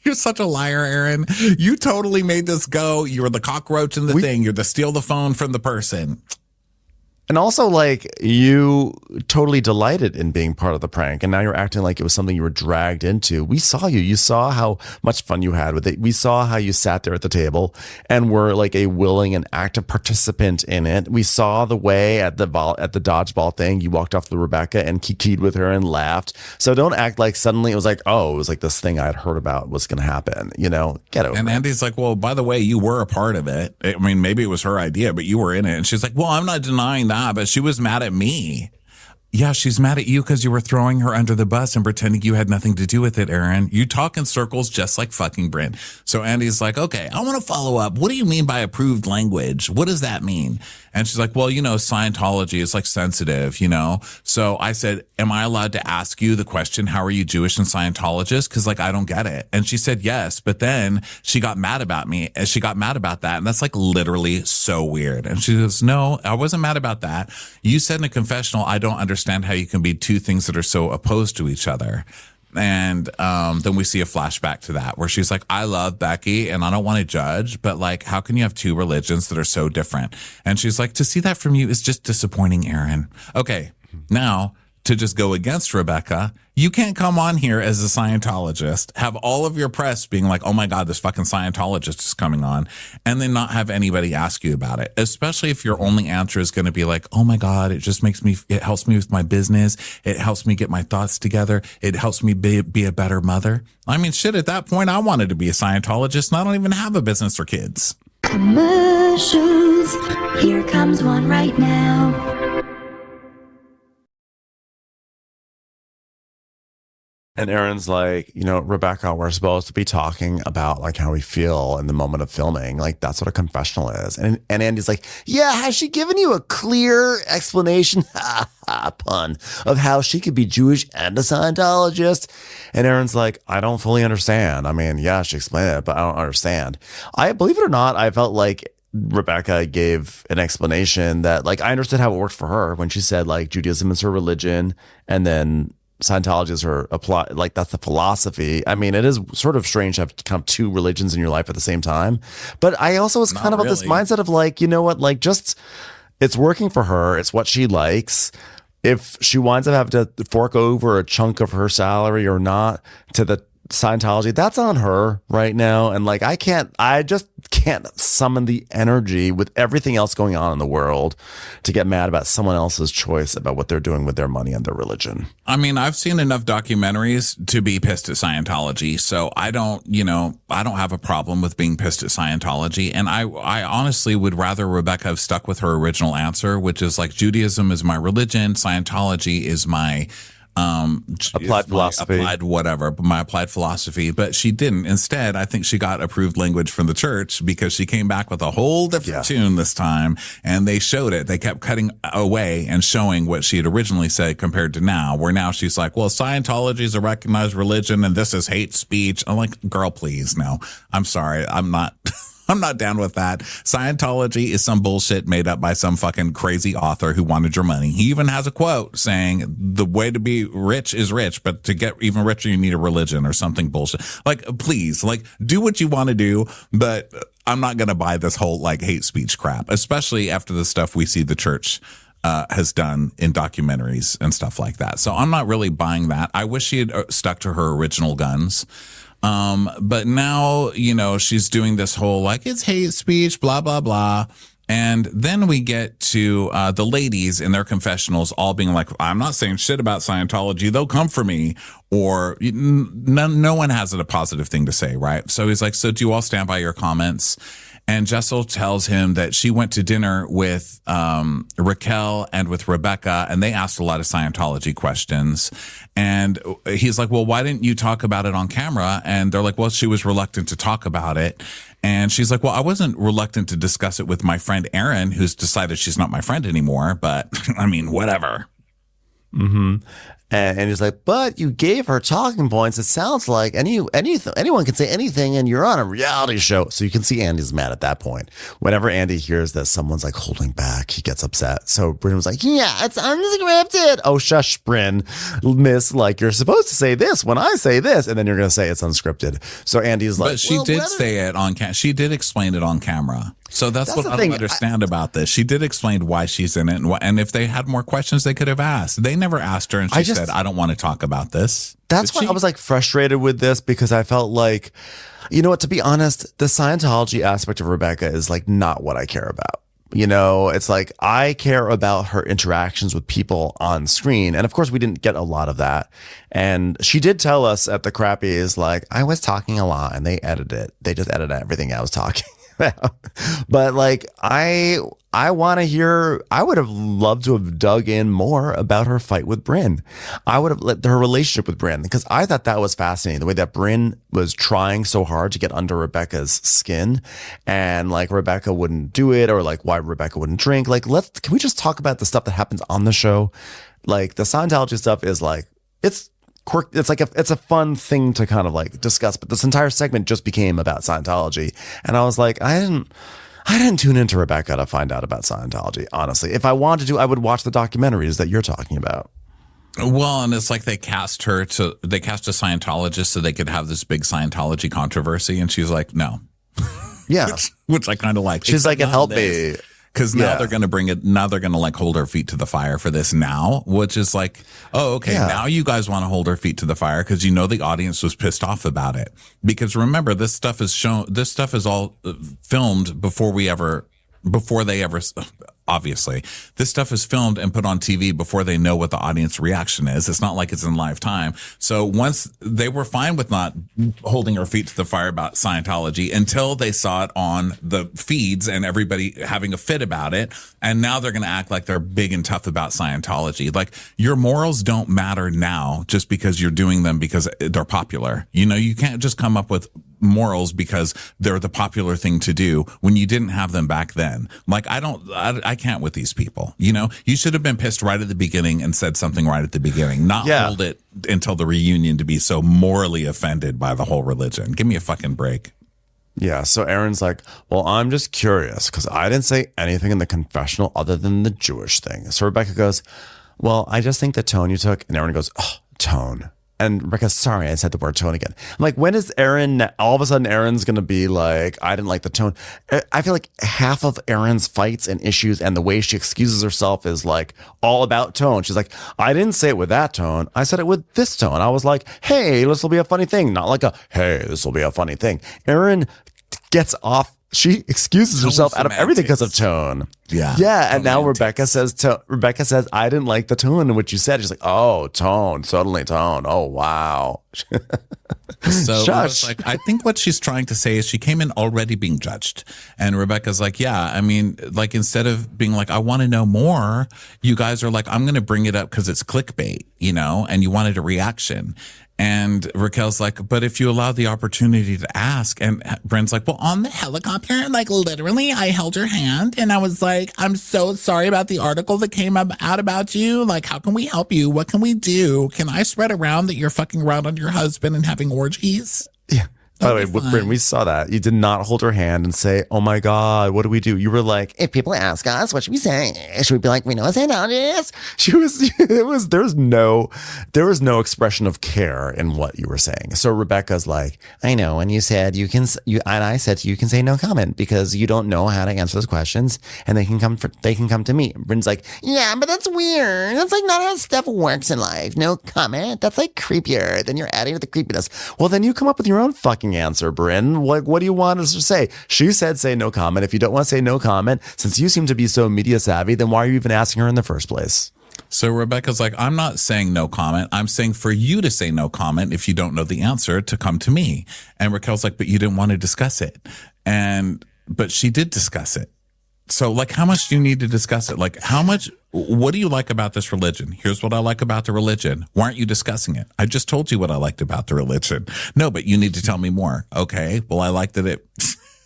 You're such a liar, Erin. You totally made this go. You were the cockroach in the thing. You're the steal the phone from the person. And also, you totally delighted in being part of the prank, and now you're acting like it was something you were dragged into. We saw you. You saw how much fun you had with it. We saw how you sat there at the table and were like a willing and active participant in it. We saw the way at the dodgeball thing, you walked off with Rebecca and kikied with her and laughed. So don't act like suddenly it was like, oh, it was like this thing I had heard about was going to happen. Get over it. And Andy's like, well, by the way, you were a part of it. I mean, maybe it was her idea, but you were in it. And she's like, well, I'm not denying that. But she was mad at me. Yeah, she's mad at you because you were throwing her under the bus and pretending you had nothing to do with it, Erin. You talk in circles just like fucking Brynn. So Andy's like, okay, I want to follow up. What do you mean by approved language? What does that mean? And she's like, well, Scientology is sensitive, So I said, am I allowed to ask you the question, how are you Jewish and Scientologist? Because I don't get it. And she said, yes. But then she got mad about me. And she got mad about that. And that's literally so weird. And she goes, no, I wasn't mad about that. You said in a confessional, I don't understand how you can be two things that are so opposed to each other. And then we see a flashback to that where she's like, I love Becky and I don't want to judge, but how can you have two religions that are so different? And she's like, to see that from you is just disappointing, Erin. Okay, now to just go against Rebecca, you can't come on here as a Scientologist, have all of your press being like, oh my God, this fucking Scientologist is coming on, and then not have anybody ask you about it, especially if your only answer is going to be like, oh my God, it helps me with my business. It helps me get my thoughts together. It helps me be a better mother. I mean, shit, at that point, I wanted to be a Scientologist and I don't even have a business or kids. Commercials. Here comes one right now. And Erin's like, Rebecca, we're supposed to be talking about how we feel in the moment of filming. That's what a confessional is. And Andy's like, yeah, has she given you a clear explanation, pun, of how she could be Jewish and a Scientologist? And Erin's like, I don't fully understand. I mean, yeah, she explained it, but I don't understand. Believe it or not, I felt like Rebecca gave an explanation that I understood how it worked for her when she said Judaism is her religion and then Scientology is her apply, that's the philosophy. I mean, it is sort of strange to have kind of two religions in your life at the same time. But I also was kind of of this mindset of just it's working for her. It's what she likes. If she winds up having to fork over a chunk of her salary or not to the Scientology, that's on her right now. And like, I just can't summon the energy with everything else going on in the world to get mad about someone else's choice about what they're doing with their money and their religion. I mean, I've seen enough documentaries to be pissed at Scientology. So I don't have a problem with being pissed at Scientology. And I honestly would rather Rebecca have stuck with her original answer, which is like, Judaism is my religion. Scientology is my applied philosophy, my applied philosophy. But she didn't. Instead, I think she got approved language from the church because she came back with a whole different tune this time, and they showed it. They kept cutting away and showing what she had originally said compared to now, where now she's like, well, Scientology is a recognized religion and this is hate speech. I'm like, girl, please. No, I'm sorry. I'm not down with that. Scientology is some bullshit made up by some fucking crazy author who wanted your money. He even has a quote saying the way to be rich is rich, but to get even richer, you need a religion or something bullshit. Like, please, like, do what you want to do, but I'm not going to buy this whole like hate speech crap, especially after the stuff we see the church has done in documentaries and stuff like that. So I'm not really buying that. I wish she had stuck to her original guns. But now, she's doing this whole, like, it's hate speech, blah, blah, blah. And then we get to the ladies in their confessionals all being like, I'm not saying shit about Scientology. They'll come for me. Or no one has a positive thing to say, right? So he's like, so do you all stand by your comments? And Jessel tells him that she went to dinner with Raquel and with Rebecca, and they asked a lot of Scientology questions. And he's like, well, why didn't you talk about it on camera? And they're like, well, she was reluctant to talk about it. And she's like, well, I wasn't reluctant to discuss it with my friend Erin, who's decided she's not my friend anymore. But I mean, whatever. Mm-hmm. And he's like, but you gave her talking points. It sounds like anyone can say anything, and you're on a reality show. So you can see Andy's mad at that point. Whenever Andy hears that someone's like holding back, he gets upset. So Brynn was like, yeah, it's unscripted. Oh, shush, Brynn. Miss, like, you're supposed to say this when I say this, and then you're going to say it's unscripted. So Andy's like, but she did say it on camera. She did explain it on camera. So that's what I don't understand about this. She did explain why she's in it, and if they had more questions, they could have asked. They never asked her, and she said, I don't want to talk about this. That's why I was like frustrated with this, because I felt like, you know what, to be honest, the Scientology aspect of Rebecca is like not what I care about. It's like I care about her interactions with people on screen. And of course, we didn't get a lot of that. And she did tell us at the Crappies, like, I was talking a lot and they edited it. They just edited everything I was talking about. But like, I want to hear, I would have loved to have dug in more about her fight with Brynn. I would have let her relationship with Brynn, because I thought that was fascinating. The way that Brynn was trying so hard to get under Rebecca's skin, and like Rebecca wouldn't do it, or like why Rebecca wouldn't drink. Like, can we just talk about the stuff that happens on the show? Like the Scientology stuff is like, it's a fun thing to kind of like discuss, but this entire segment just became about Scientology. And I was like, I didn't tune into Rebecca to find out about Scientology. Honestly, if I wanted to, I would watch the documentaries that you're talking about. Well, and it's like they cast a Scientologist so they could have this big Scientology controversy. And she's like, no. Yeah. which I kind of like. She's like, it helped me. Because now they're going to bring it. Now they're going to like hold her feet to the fire for this now, which is like, oh, okay. Yeah. Now you guys want to hold her feet to the fire because the audience was pissed off about it. Because remember, this stuff is all filmed before they ever. Obviously, this stuff is filmed and put on TV before they know what the audience reaction is. It's not like it's in live time. So once they were fine with not holding her feet to the fire about Scientology until they saw it on the feeds and everybody having a fit about it. And now they're going to act like they're big and tough about Scientology. Like, your morals don't matter now just because you're doing them because they're popular. You can't just come up with morals because they're the popular thing to do when you didn't have them back then. Like, I can't with these people. You should have been pissed right at the beginning and said something right at the beginning, not hold it until the reunion to be so morally offended by the whole religion. Give me a fucking break. Yeah. So Aaron's like, well, I'm just curious because I didn't say anything in the confessional other than the Jewish thing. So Rebecca goes, well, I just think the tone you took. And Aaron goes, oh, tone. and Rebecca's sorry, I said the word tone again. I'm like, when is Aaron, all of a sudden Aaron's going to be like, I didn't like the tone. I feel like half of Aaron's fights and issues and the way she excuses herself is like all about tone. She's like, I didn't say it with that tone. I said it with this tone. I was like, hey, this will be a funny thing. Not like hey, this will be a funny thing. Aaron gets off. She excuses herself out of everything because of tone. Yeah. Yeah. And now Rebecca says, I didn't like the tone in which you said. She's like, oh, tone, suddenly tone. Oh, wow. So Shush. Like, I think what she's trying to say is she came in already being judged. And Rebecca's like, yeah, I mean, like, instead of being like, I want to know more, you guys are like, I'm going to bring it up because it's clickbait, you know, and you wanted a reaction. And Raquel's like, but if you allow the opportunity to ask, and Bryn's like, well, on the helicopter, like literally I held your hand and I was like, I'm so sorry about the article that came out about you. Like, how can we help you? What can we do? Can I spread around that you're fucking around on your husband and having orgies? Yeah. By the way, with Brynn, we saw that. You did not hold her hand and say, oh my God, what do we do? You were like, if people ask us, what should we say? Should we be like, we know acknowledgments? There was no expression of care in what you were saying. So Rebecca's like, I know. And you said and I said you can say no comment because you don't know how to answer those questions and they can come to me. Bryn's like, yeah, but that's weird. That's like not how stuff works in life. No comment. That's like creepier. Then you're adding to the creepiness. Well, then you come up with your own fucking answer, Brynn. Like, what do you want us to say? She said say no comment. If you don't want to say no comment, since you seem to be so media savvy, then why are you even asking her in the first place? So Rebecca's like, I'm not saying no comment. I'm saying for you to say no comment if you don't know the answer to come to me. And Raquel's like, but you didn't want to discuss it. But she did discuss it. So, like, how much do you need to discuss it? Like, what do you like about this religion? Here's what I like about the religion. Why aren't you discussing it? I just told you what I liked about the religion. No, but you need to tell me more. Okay, well, I like that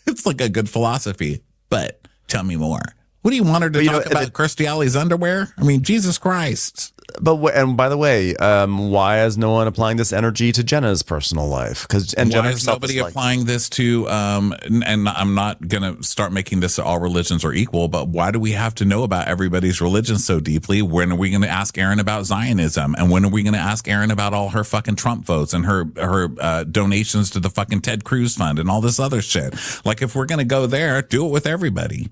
it's like a good philosophy, but tell me more. What do you want her to talk about? Kirstie Alley's underwear? I mean, Jesus Christ. And by the way, why is no one applying this energy to Jenna's personal life? Why is nobody applying this to, and I'm not going to start making this all religions are equal, but why do we have to know about everybody's religion so deeply? When are we going to ask Erin about Zionism? And when are we going to ask Erin about all her fucking Trump votes and her donations to the fucking Ted Cruz fund and all this other shit? Like, if we're going to go there, do it with everybody.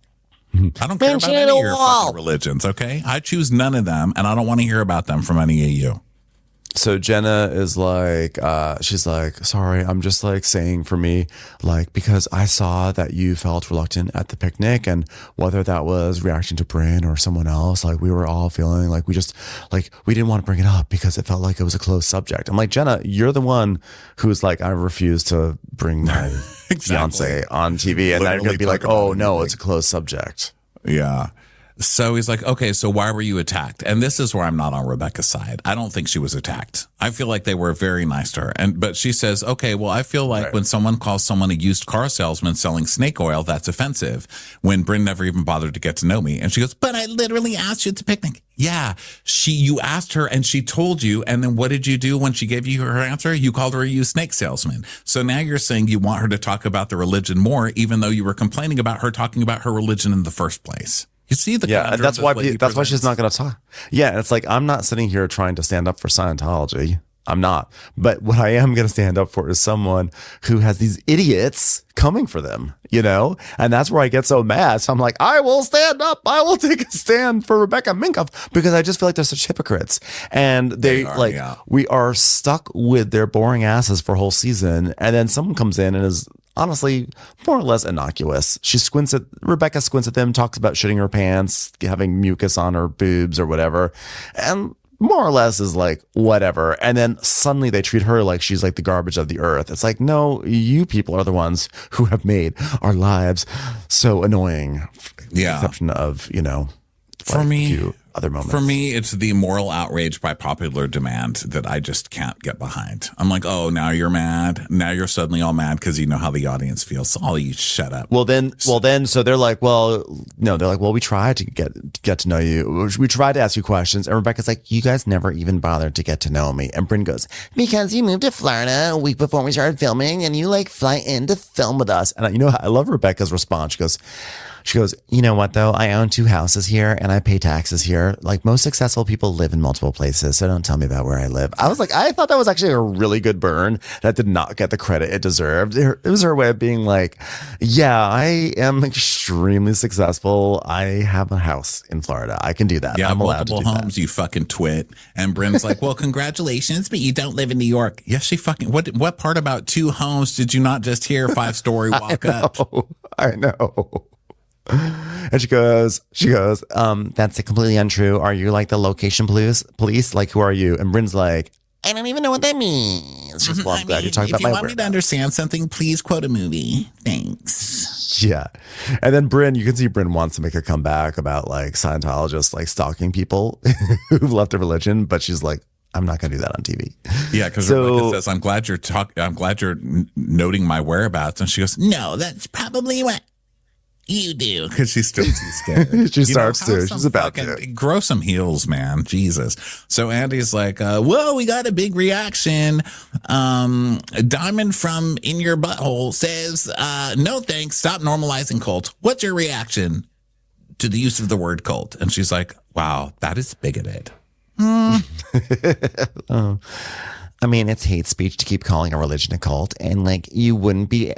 I don't care about any of your fucking religions, okay? I choose none of them, and I don't want to hear about them from any of you. So Jenna is like, she's like, sorry, I'm just like saying for me, like, because I saw that you felt reluctant at the picnic, and whether that was reaction to Brynn or someone else, like we were all feeling like we didn't want to bring it up because it felt like it was a closed subject. I'm like, Jenna, you're the one who's like, I refuse to bring my fiance on TV, and now you're going to be like, oh no, it's a closed subject. Yeah. So he's like, okay, so why were you attacked? And this is where I'm not on Rebecca's side. I don't think she was attacked. I feel like they were very nice to her. But she says, okay, well, I feel like when someone calls someone a used car salesman selling snake oil, that's offensive. When Brynn never even bothered to get to know me. And she goes, but I literally asked you at the picnic. Yeah, you asked her and she told you. And then what did you do when she gave you her answer? You called her a used snake salesman. So now you're saying you want her to talk about the religion more, even though you were complaining about her talking about her religion in the first place. You see the that's why she's not going to talk. Yeah, it's like I'm not sitting here trying to stand up for Scientology. I'm not. But what I am going to stand up for is someone who has these idiots coming for them, you know? And that's where I get so mad. So I'm like, I will stand up. I will take a stand for Rebecca Minkoff because I just feel like they're such hypocrites. And we are stuck with their boring asses for a whole season. And then someone comes in and is honestly more or less innocuous. Rebecca squints at them, talks about shitting her pants, having mucus on her boobs or whatever. And more or less is like, whatever. And then suddenly they treat her like she's like the garbage of the earth. It's like, no, you people are the ones who have made our lives so annoying. Yeah. Exception of, for me, other moments. For me, it's the moral outrage by popular demand that I just can't get behind. I'm like, oh, now you're mad. Now you're suddenly all mad because you know how the audience feels. So all you shut up. So they're like, we tried to get to know you. We tried to ask you questions. And Rebecca's like, you guys never even bothered to get to know me. And Brynn goes, because you moved to Florida a week before we started filming and you like fly in to film with us. And I love Rebecca's response. She goes, you know what though? I own 2 houses here and I pay taxes here. there. Like most successful people live in multiple places. So don't tell me about where I live. I was like, I thought that was actually a really good burn that did not get the credit it deserved. It was her way of being like, yeah, I am extremely successful. I have a house in Florida. I can do that. Yeah, I'm allowed to do homes, that. you fucking twit. And Bryn's like, well, congratulations, but you don't live in New York. Yes, she fucking, what part about 2 homes did you not just hear 5-story walk up? I know. And she goes, that's completely untrue. Are you like the location police? Like, who are you? And Bryn's like, I don't even know what that means. She's well, I'm glad you're talking about my If you want me to understand something, please quote a movie. Thanks. Yeah. And then Brynn, you can see Brynn wants to make a comeback about like Scientologists like stalking people who've left their religion, but she's like, I'm not going to do that on TV. Yeah, because Rebecca says, I'm glad you're noting my whereabouts. And she goes, no, that's probably what you do. Because she's still too scared. She starts to. She's about to. Grow some heels, man. Jesus. So Andy's like, whoa, we got a big reaction. Diamond from In Your Butthole says, no thanks. Stop normalizing cults. What's your reaction to the use of the word cult? And she's like, wow, that is bigoted. I mean, it's hate speech to keep calling a religion a cult, and like you wouldn't be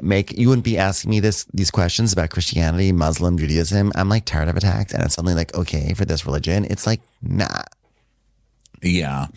asking me these questions about Christianity, Muslim, Judaism. I'm like tired of attacks, and it's suddenly like okay for this religion. It's like nah. Yeah.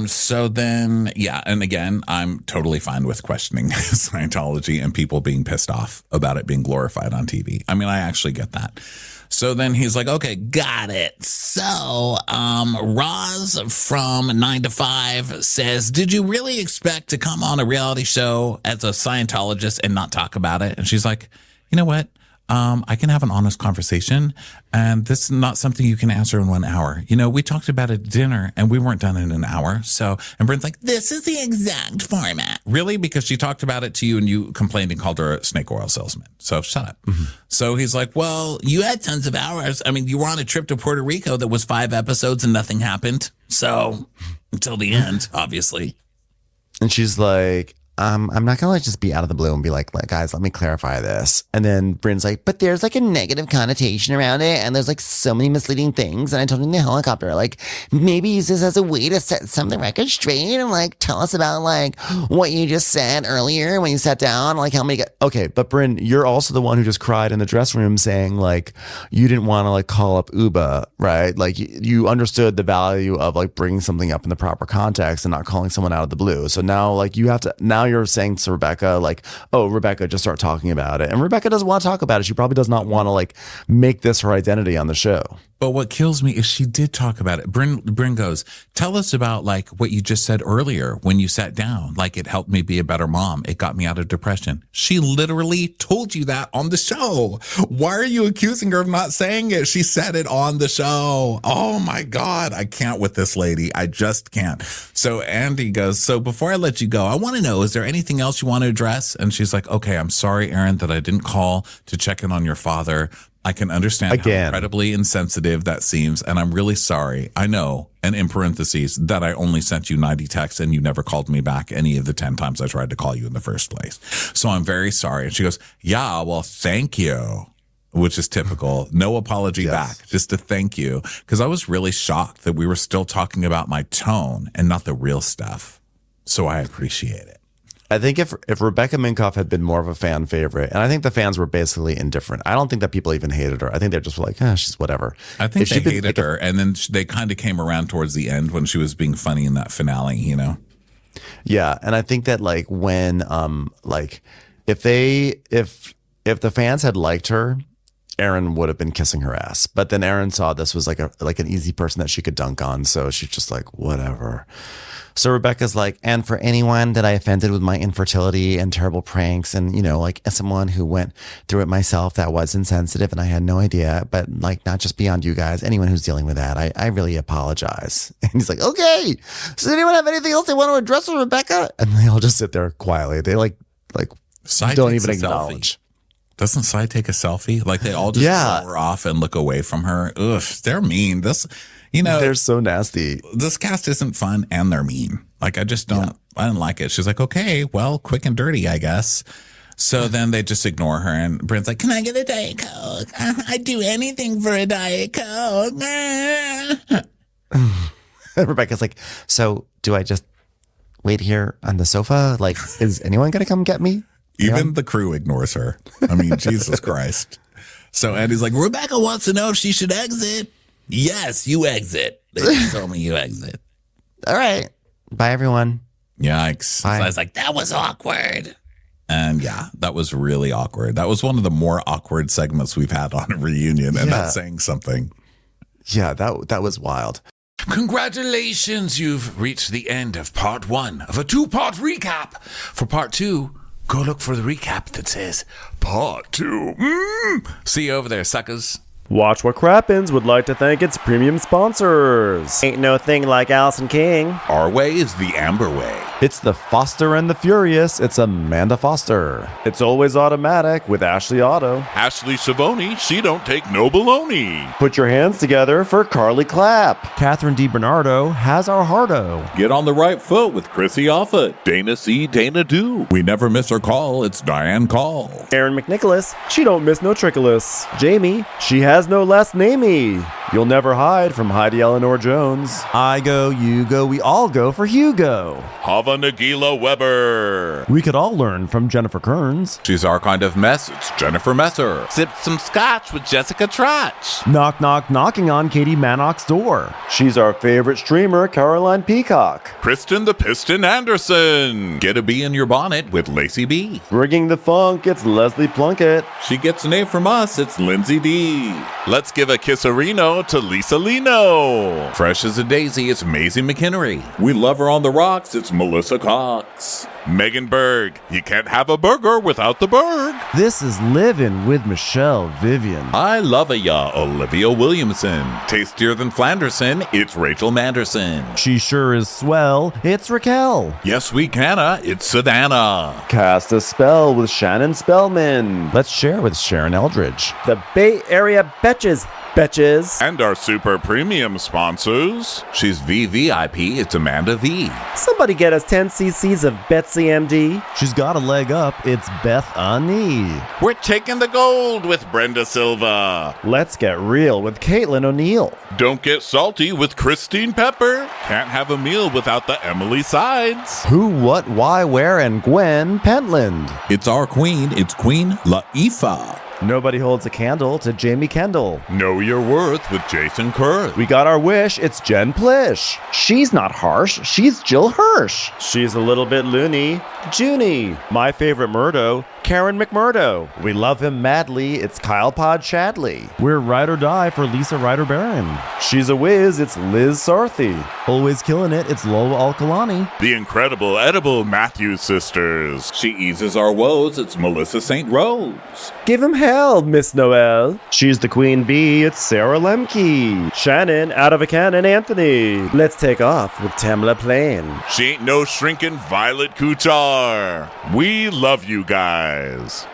So then, yeah, and again, I'm totally fine with questioning Scientology and people being pissed off about it being glorified on TV. I mean, I actually get that. So then he's like, okay, got it. So, Roz from 9 to 5 says, did you really expect to come on a reality show as a Scientologist and not talk about it? And she's like, you know what? I can have an honest conversation, and this is not something you can answer in 1 hour. You know, we talked about it at dinner and we weren't done in an hour. So, and Bryn's like, this is the exact format. Really? Because she talked about it to you and you complained and called her a snake oil salesman. So shut up. Mm-hmm. So he's like, well, you had tons of hours. I mean, you were on a trip to Puerto Rico that was 5 episodes and nothing happened. So until the end, obviously. And she's like, I'm not gonna like just be out of the blue and be like, guys, let me clarify this. And then Bryn's like, but there's like a negative connotation around it, and there's like so many misleading things. And I told him in the helicopter, like, maybe use this as a way to set some of the record straight and like tell us about like what you just said earlier when you sat down, like how many. Okay, but Brynn, you're also the one who just cried in the dressing room saying like you didn't want to like call up Ubah, right? Like you understood the value of like bringing something up in the proper context and not calling someone out of the blue. So now like you have to now you're saying to Rebecca, like, oh, Rebecca, just start talking about it. And Rebecca doesn't want to talk about it. She probably does not want to like make this her identity on the show. But what kills me is she did talk about it. Brynn goes, tell us about like what you just said earlier when you sat down. Like it helped me be a better mom. It got me out of depression. She literally told you that on the show. Why are you accusing her of not saying it? She said it on the show. Oh my God. I can't with this lady. I just can't. So Andy goes, so before I let you go, I want to know, is there anything else you want to address? And she's like, okay, I'm sorry, Aaron, that I didn't call to check in on your father. I can understand how incredibly insensitive that seems, and I'm really sorry. I know, and in parentheses, that I only sent you 90 texts and you never called me back any of the 10 times I tried to call you in the first place. So I'm very sorry. And she goes, yeah, well, thank you, which is typical. No apology back, just a thank you. Because I was really shocked that we were still talking about my tone and not the real stuff. So I appreciate it. I think if Rebecca Minkoff had been more of a fan favorite, and I think the fans were basically indifferent. I don't think that people even hated her. I think they're just like, she's whatever. I think they hated her, and then they kind of came around towards the end when she was being funny in that finale, you know? Yeah, and I think that like when like if the fans had liked her, Aaron would have been kissing her ass. But then Aaron saw this was like an easy person that she could dunk on, so she's just like, whatever. So Rebecca's like, and for anyone that I offended with my infertility and terrible pranks, and, you know, like as someone who went through it myself, that was insensitive and I had no idea, but like not just beyond you guys, anyone who's dealing with that, I really apologize. And he's like, okay, so does anyone have anything else they want to address with Rebecca? And they all just sit there quietly. They like don't even acknowledge. Doesn't Sai take a selfie? Like they all just blow her off and look away from her. Ugh, they're mean. This, you know, they're so nasty. This cast isn't fun and they're mean. Like I just don't, I didn't like it. She's like, okay, well, quick and dirty, I guess. So then they just ignore her, and Brynn's like, can I get a Diet Coke? I'd do anything for a Diet Coke. Rebecca's like, so do I just wait here on the sofa? Like, is anyone going to come get me? Even the crew ignores her. I mean, Jesus Christ. So Andy's like, Rebecca wants to know if she should exit. Yes, you exit. They just told me you exit. All right. Bye, everyone. Yikes. Bye. So I was like, that was awkward. And yeah, that was really awkward. That was one of the more awkward segments we've had on a reunion, and that's saying something. Yeah, that was wild. Congratulations, you've reached the end of part 1 of a 2-part recap. For part 2, go look for the recap that says part 2. See you over there, suckers. Watch what Crappens would like to thank its premium sponsors. Ain't no thing like Allison King. Our way is the Amber way. It's the Foster and the Furious. It's Amanda Foster. It's always automatic with Ashley Auto. Ashley Savoni, she don't take no baloney. Put your hands together for Carly Clapp. Catherine DiBernardo has our hardo. Get on the right foot with Chrissy Offutt. Dana C. Dana Do. We never miss her call. It's Diane Call. Erin McNicholas, she don't miss no trickolas. Jamie, she has no last namey. You'll never hide from Heidi Eleanor Jones. I go, you go, we all go for Hugo. Hava Nagila Weber. We could all learn from Jennifer Kearns. She's our kind of mess. It's Jennifer Messer. Sip some scotch with Jessica Trotch. Knock, knock, knocking on Katie Mannock's door. She's our favorite streamer, Caroline Peacock. Kristen the Piston Anderson. Get a bee in your bonnet with Lacey B. Bringing the funk, it's Leslie Plunkett. She gets an A from us. It's Lindsay D. Let's give a kisserino to Lisa Lino. Fresh as a daisy, it's Maisie McHenry. We love her on the rocks. It's Melissa Cox. Megan Berg. You can't have a burger without the Berg. This is Livin' with Michelle Vivian. I love ya, Olivia Williamson. Tastier than Flanderson, it's Rachel Manderson. She sure is swell. It's Raquel. Yes, we canna, it's Sedana. Cast a spell with Shannon Spellman. Let's share with Sharon Eldridge. The Bay Area Betches. And our super premium sponsors. She's VVIP, it's Amanda V. Somebody get us 10 cc's of Betsy MD. She's got a leg up. It's Beth Ani. We're taking the gold with Brenda Silva. Let's get real with Caitlin O'Neill. Don't get salty with Christine Pepper. Can't have a meal without the Emily Sides. Who, what, why, where, and Gwen Pentland. It's our queen, it's Queen Laifa. Nobody holds a candle to Jamie Kendall. Know your worth with Jason Kurth. We got our wish, it's Jen Plish. She's not harsh, she's Jill Hirsch. She's a little bit loony. Junie. My favorite Murdo, Karen McMurdo. We love him madly, it's Kyle Pod Shadley. We're ride or die for Lisa Ryder Barron. She's a whiz, it's Liz Sarthy. Always killing it, it's Lola Alkalani. The incredible edible Matthews sisters. She eases our woes, it's Melissa St. Rose. Give him hell, Miss Noel. She's the queen bee, it's Sarah Lemke. Shannon, out of a cannon, Anthony. Let's take off with Tamla Plain. She ain't no shrinking Violet Couture. We love you guys.